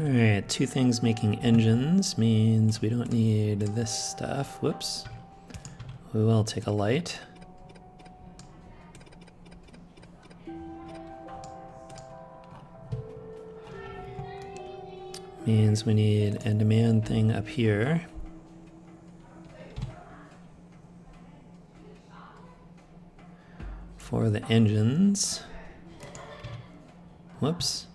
Alright, two things making engines means we don't need this stuff. Whoops. We will take a light. Means we need a demand thing up here. For the engines. Whoops.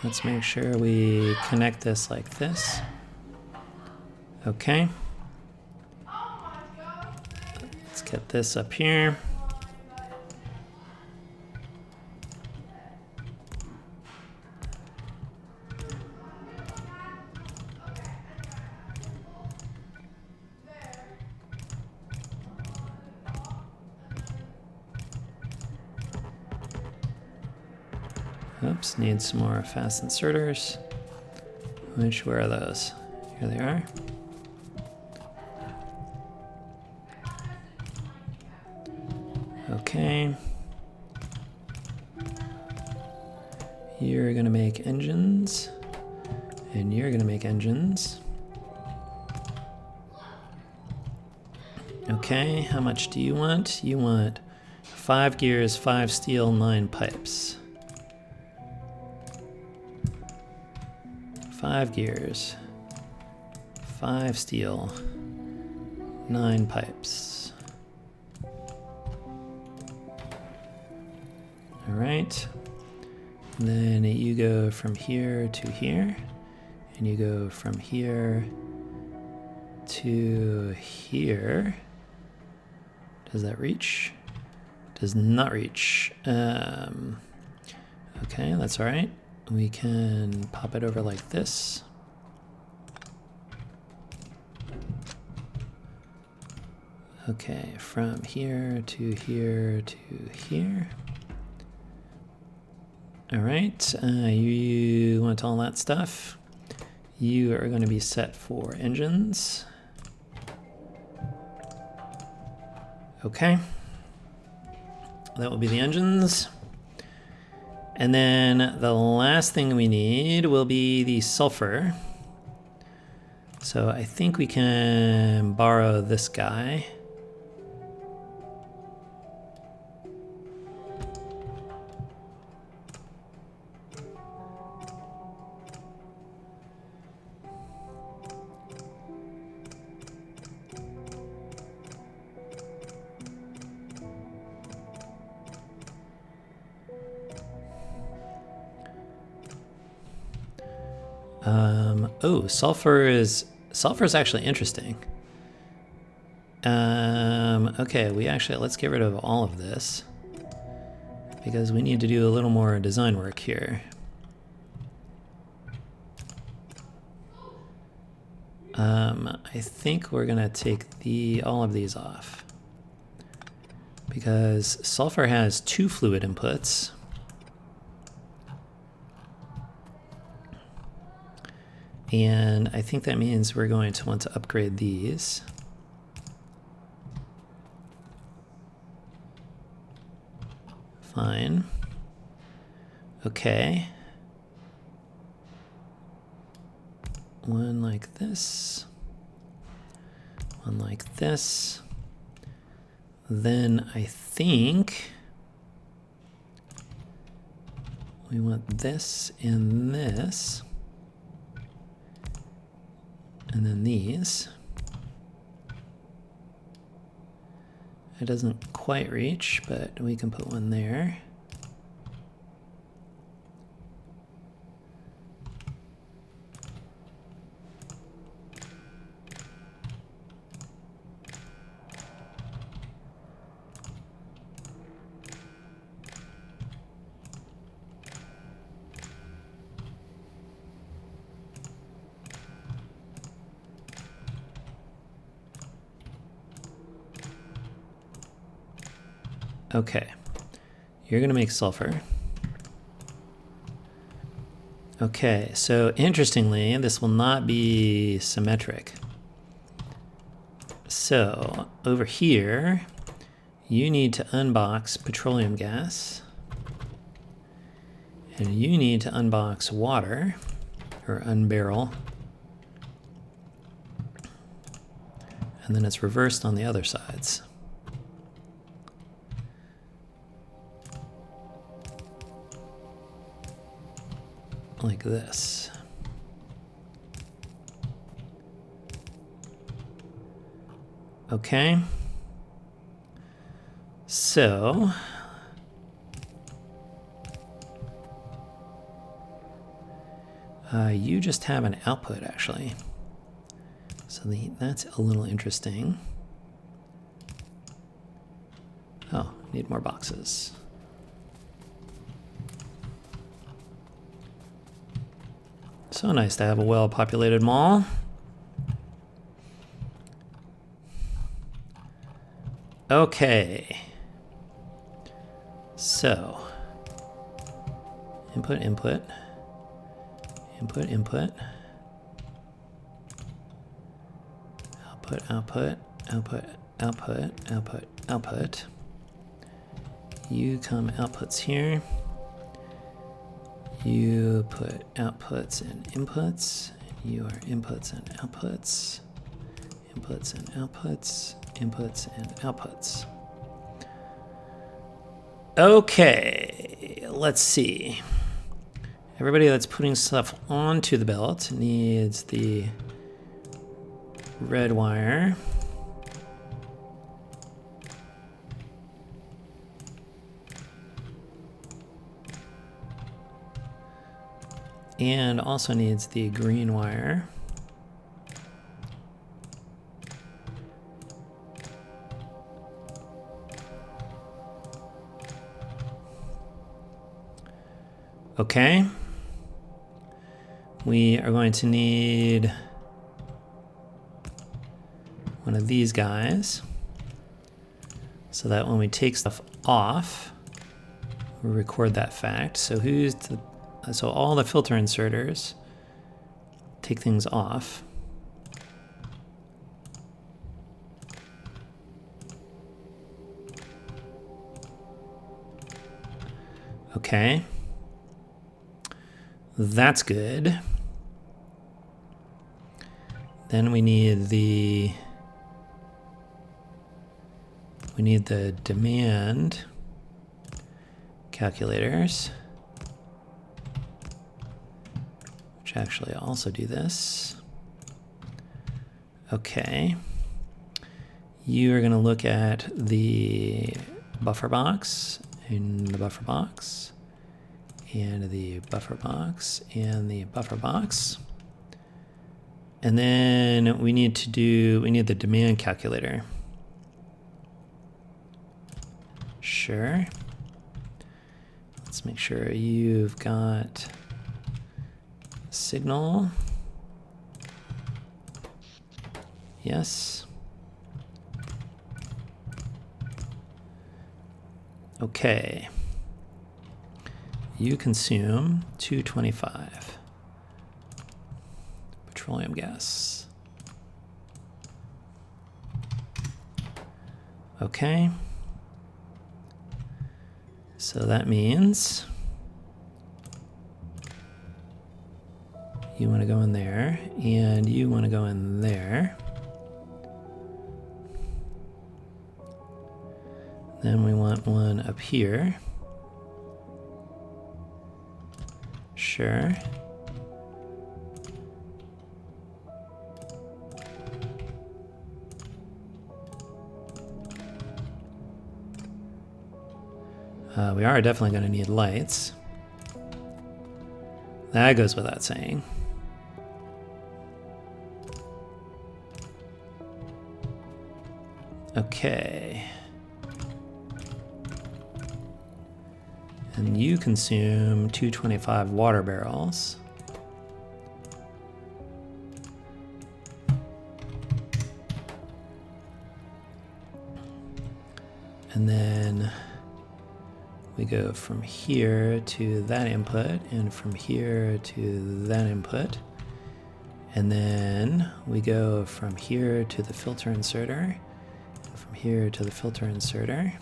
Let's make sure we connect this like this. Okay. Let's get this up here. Oops, need some more fast inserters. Where are those? Here they are. Okay. You're gonna make engines, and you're gonna make engines. Okay, how much do you want? You want 5 gears, 5 steel, 9 pipes. 5 gears, 5 steel, 9 pipes. All right. Then you go from here to here, and you go from here to here. Does that reach? Does not reach. Okay, that's all right. We can pop it over like this. Okay, from here to here to here. All right, you want all that stuff. You are going to be set for engines. Okay, that will be the engines. And then the last thing we need will be the sulfur. So I think we can borrow this guy. Oh, sulfur is actually interesting. Okay, let's get rid of all of this because we need to do a little more design work here. I think we're gonna take all of these off because sulfur has 2 fluid inputs. And I think that means we're going to want to upgrade these. Fine. Okay. One like this. One like this. Then I think we want this and this. And then these. It doesn't quite reach, but we can put one there. Okay, you're gonna make sulfur. Okay, so interestingly, this will not be symmetric. So over here, you need to unbox petroleum gas. And you need to unbox water, or unbarrel. And then it's reversed on the other sides. Like this. Okay. So you just have an output, actually. So that's a little interesting. Oh, need more boxes. So nice to have a well-populated mall. Okay. So, input, input. Input, input. Output, output, output, output, output, output. You come outputs here. You put outputs and inputs. You are inputs and outputs. Inputs and outputs. Inputs and outputs. Okay, let's see. Everybody that's putting stuff onto the belt needs the red wire. And also needs the green wire. Okay. We are going to need one of these guys so that when we take stuff off, we record that fact. So so all the filter inserters take things off. Okay. That's good. Then we need the demand calculators, which actually also do this. Okay. You are going to look at the buffer box and the buffer box and the buffer box and the buffer box. And then we need the demand calculator. Sure. Let's make sure you've got signal. Yes. Okay. You consume 225 petroleum gas. Okay. So that means you want to go in there and you want to go in there. Then we want one up here. Sure. We are definitely going to need lights. That goes without saying. Okay. And you consume 225 water barrels. And then we go from here to that input and from here to that input. And then we go from here to the filter inserter, from here to the filter inserter,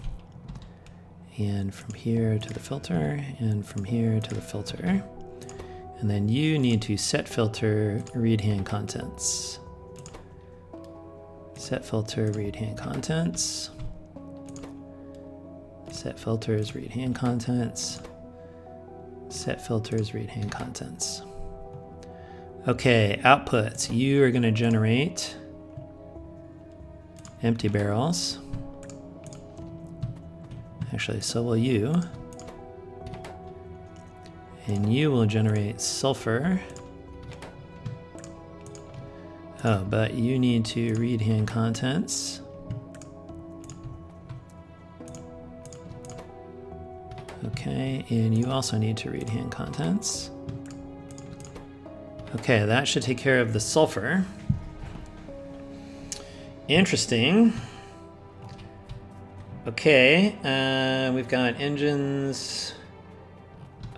and from here to the filter, and from here to the filter. And then you need to set filter, read hand contents. Set filter, read hand contents. Set filters, read hand contents. Set filters, read hand contents. Okay, outputs. You are going to generate empty barrels. Actually, so will you. And you will generate sulfur. Oh, but you need to read hand contents. Okay, and you also need to read hand contents. Okay, that should take care of the sulfur. Interesting. Okay, we've got engines.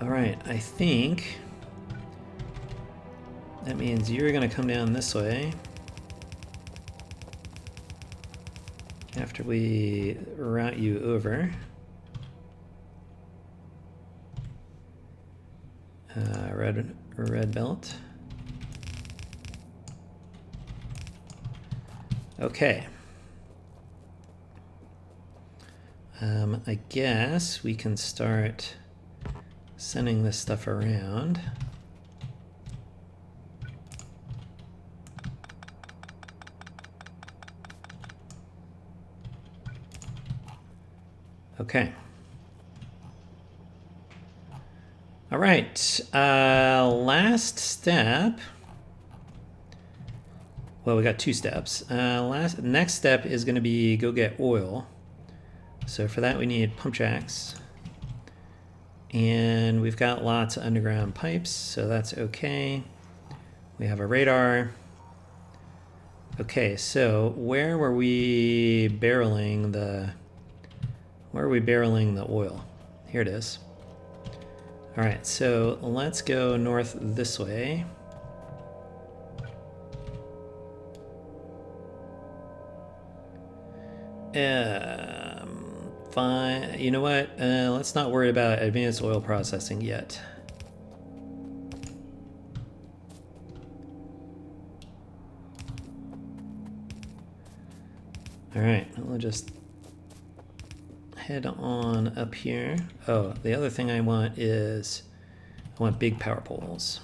All right, I think that means you're gonna come down this way after we route you over. Red belt. Okay. I guess we can start sending this stuff around. Okay. All right. Last step. Well, we got two steps. Next step is going to be go get oil. So for that we need pump jacks. And we've got lots of underground pipes, so that's okay. We have a radar. Okay, so where were we barreling the oil? Here it is. All right, so let's go north this way. Fine. You know what? Let's not worry about advanced oil processing yet. All right, we'll just head on up here. Oh, the other thing I want is I want big power poles.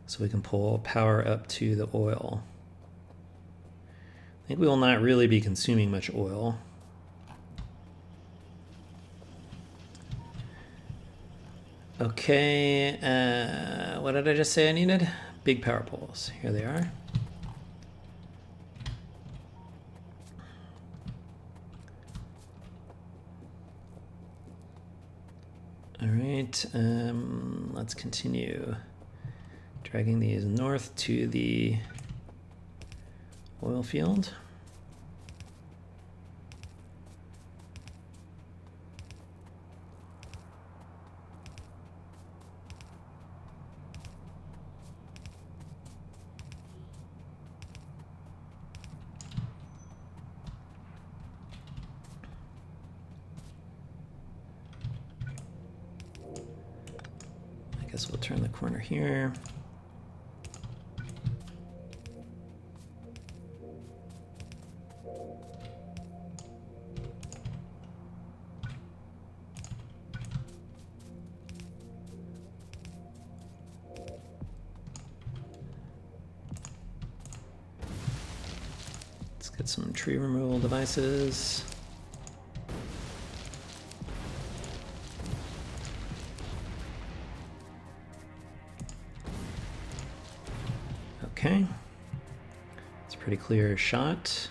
So we can pull power up to the oil. I think we will not really be consuming much oil. Okay, what did I just say I needed? Big power poles. Here they are. All right, let's continue dragging these north to the oil field. I guess we'll turn the corner here. Get some tree removal devices. Okay. It's a pretty clear shot.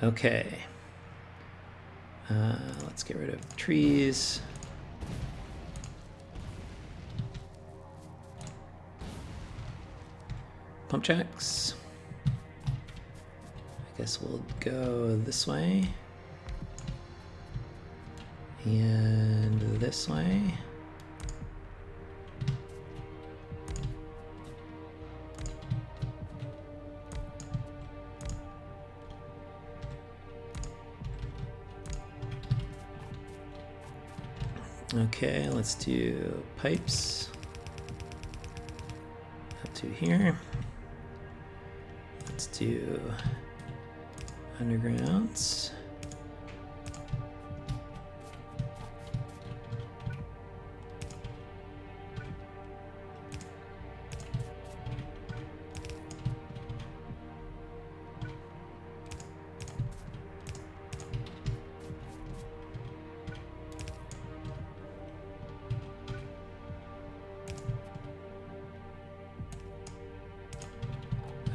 Okay. Let's get rid of trees. Pump checks. I guess we'll go this way. And this way. Okay, let's do pipes up to here. Let's do undergrounds.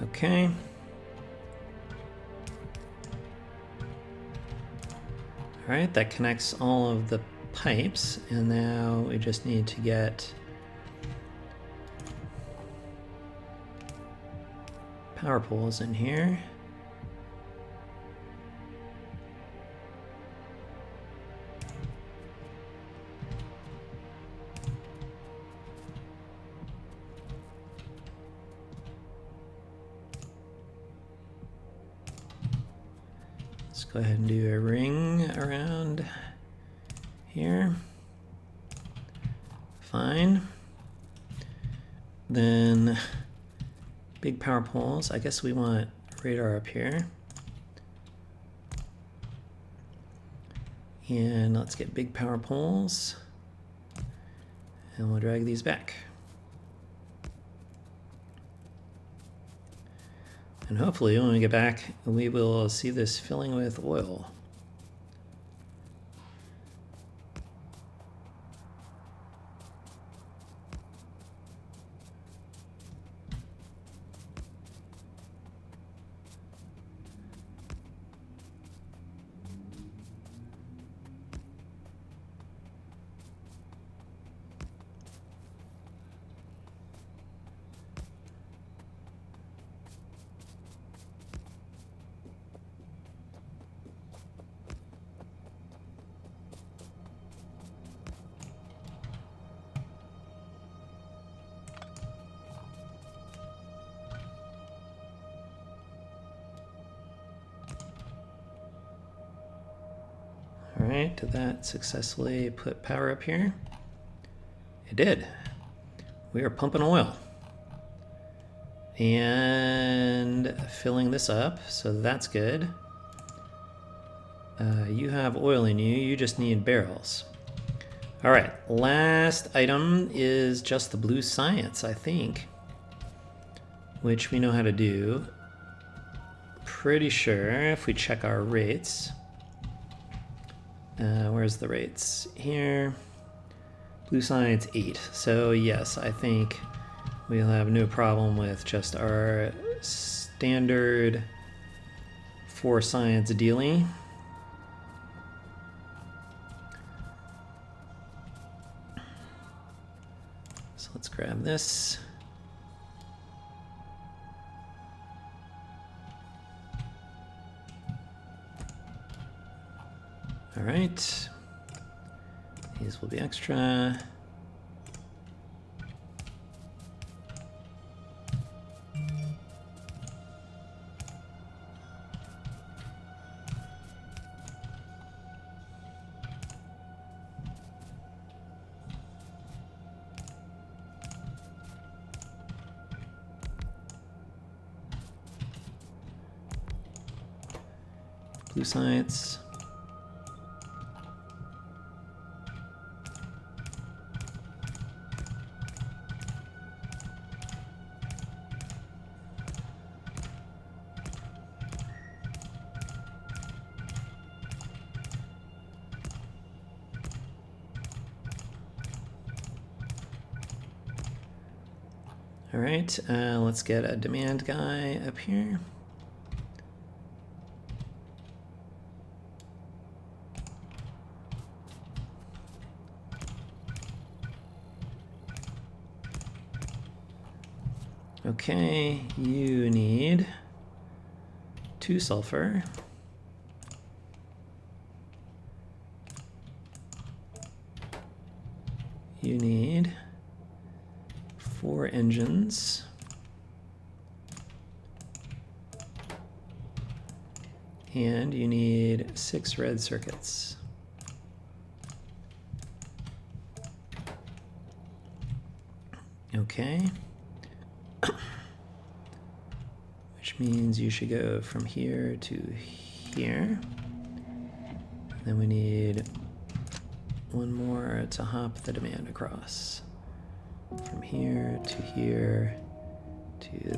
Okay. All right, that connects all of the pipes, and now we just need to get power poles in here. Let's go ahead and do a ring around here. Fine. Then big power poles. I guess we want radar up here. And let's get big power poles. And we'll drag these back. And hopefully when we get back, we will see this filling with oil. All right, did that successfully put power up here? It did. We are pumping oil and filling this up, so that's good. You have oil in you, you just need barrels. All right, last item is just the blue science, I think, which we know how to do. Pretty sure if we check our rates. Where's the rates? Here. Blue science 8. So yes, I think we'll have no problem with just our standard 4 science dealing. So let's grab this. All right, these will be extra. Blue science. All right, let's get a demand guy up here. Okay, you need 2 sulfur. You need 4 engines. And you need 6 red circuits. Okay. Which means you should go from here to here. Then we need 1 more to hop the demand across. From here to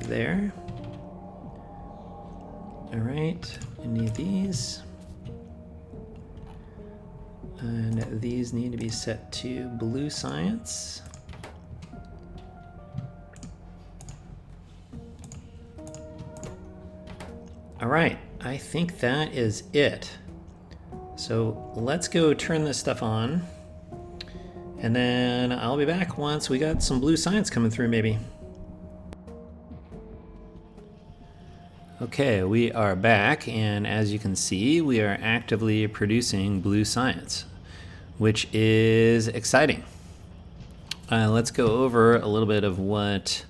there. All right, you need these. And these need to be set to blue science. All right, I think that is it. So let's go turn this stuff on. And then I'll be back once we got some blue science coming through, maybe. Okay, we are back, and as you can see, we are actively producing blue science, which is exciting. Let's go over a little bit of what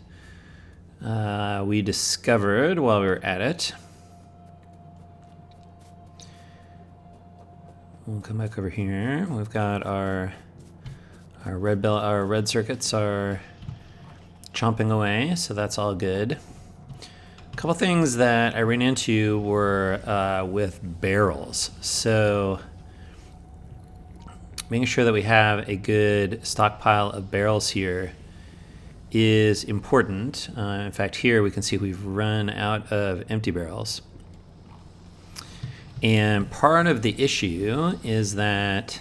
we discovered while we were at it. We'll come back over here. We've got our red circuits are chomping away, so that's all good. A couple things that I ran into were with barrels. So making sure that we have a good stockpile of barrels here is important. In fact, here we can see we've run out of empty barrels. And part of the issue is that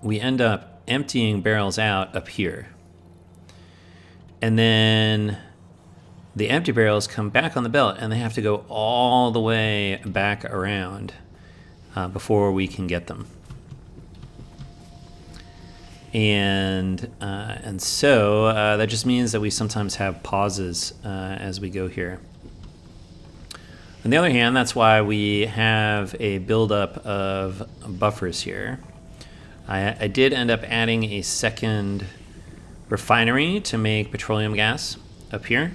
we end up emptying barrels out up here. And then the empty barrels come back on the belt and they have to go all the way back around before we can get them. And so that just means that we sometimes have pauses as we go here. On the other hand, that's why we have a buildup of buffers here. I did end up adding a second refinery to make petroleum gas up here.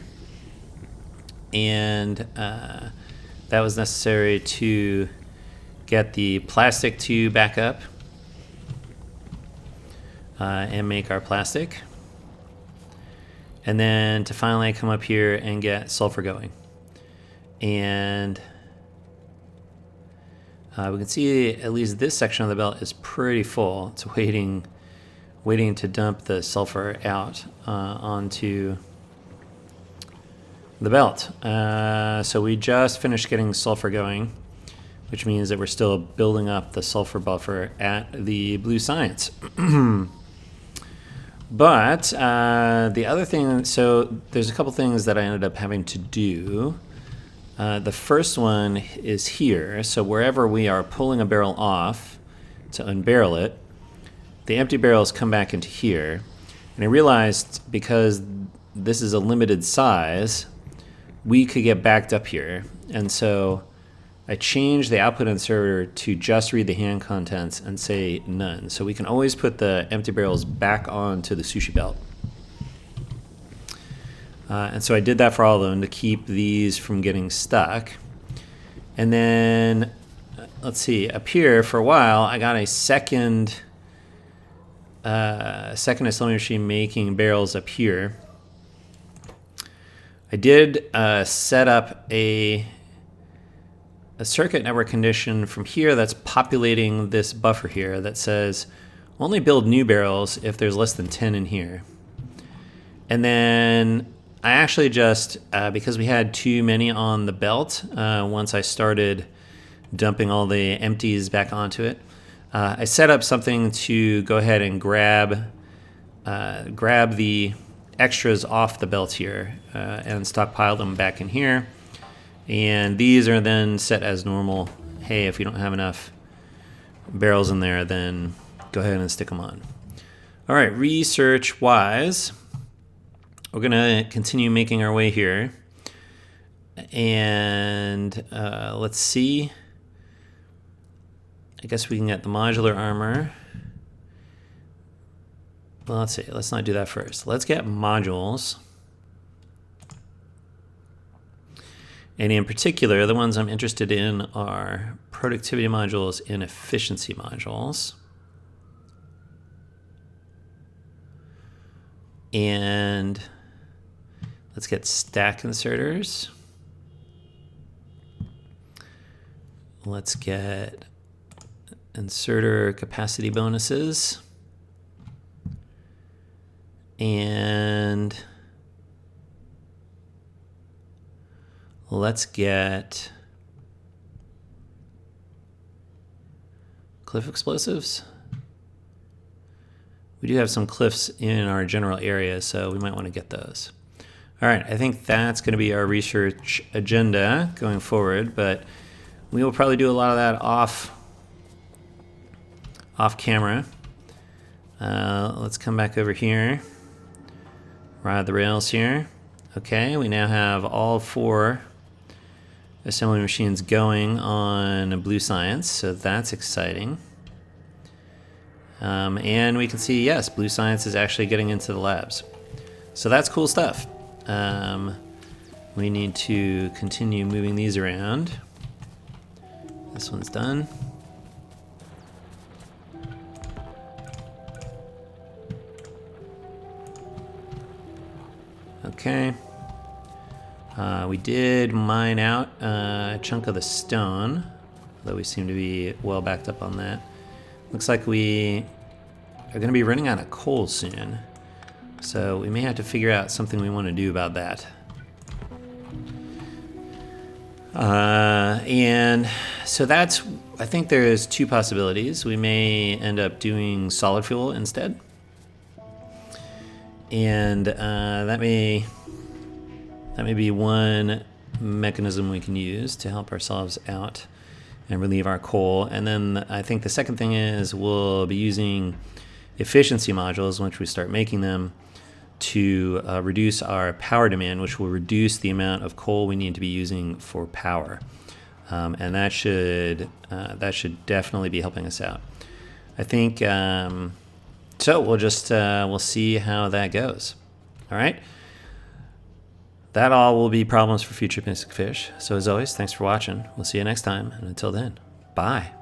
And that was necessary to get the plastic tube back up and make our plastic. And then to finally come up here and get sulfur going. And we can see at least this section of the belt is pretty full. It's waiting to dump the sulfur out onto the belt. So we just finished getting sulfur going, which means that we're still building up the sulfur buffer at the blue science. But the other thing, so there's a couple things that I ended up having to do. The first one is here. So wherever we are pulling a barrel off to unbarrel it, the empty barrels come back into here. And I realized because this is a limited size, we could get backed up here. And so I changed the output inserter to just read the hand contents and say none. So we can always put the empty barrels back onto the sushi belt. And so I did that for all of them to keep these from getting stuck. And then, let's see, up here for a while, I got a second assembly machine making barrels up here. I did set up a circuit network condition from here that's populating this buffer here that says only build new barrels if there's less than 10 in here. And then I actually just, because we had too many on the belt, once I started dumping all the empties back onto it, I set up something to go ahead and grab the extras off the belt here and stockpile them back in here. And these are then set as normal. Hey, if you don't have enough barrels in there, then go ahead and stick them on. All right, research-wise, we're going to continue making our way here. And let's see. I guess we can get the modular armor. Well, let's see. Let's not do that first. Let's get modules. And in particular, the ones I'm interested in are productivity modules and efficiency modules. And let's get stack inserters. Let's get inserter capacity bonuses. And let's get cliff explosives. We do have some cliffs in our general area, so we might want to get those. All right, I think that's going to be our research agenda going forward, but we will probably do a lot of that off camera. Let's come back over here. Ride the rails here. Okay, we now have all 4 assembly machines going on Blue Science, so that's exciting. And we can see, yes, Blue Science is actually getting into the labs. So that's cool stuff. We need to continue moving these around. This one's done. Okay. We did mine out a chunk of the stone, though we seem to be well backed up on that. Looks like we are going to be running out of coal soon, so we may have to figure out something we want to do about that. And so that's, I think there's 2 possibilities. We may end up doing solid fuel instead. And that may be one mechanism we can use to help ourselves out and relieve our coal. And then I think the second thing is we'll be using efficiency modules once we start making them to reduce our power demand, which will reduce the amount of coal we need to be using for power. And that should definitely be helping us out. I think, so we'll see how that goes. All right. That all will be problems for future Mystic Fish. So as always, thanks for watching. We'll see you next time. And until then, bye.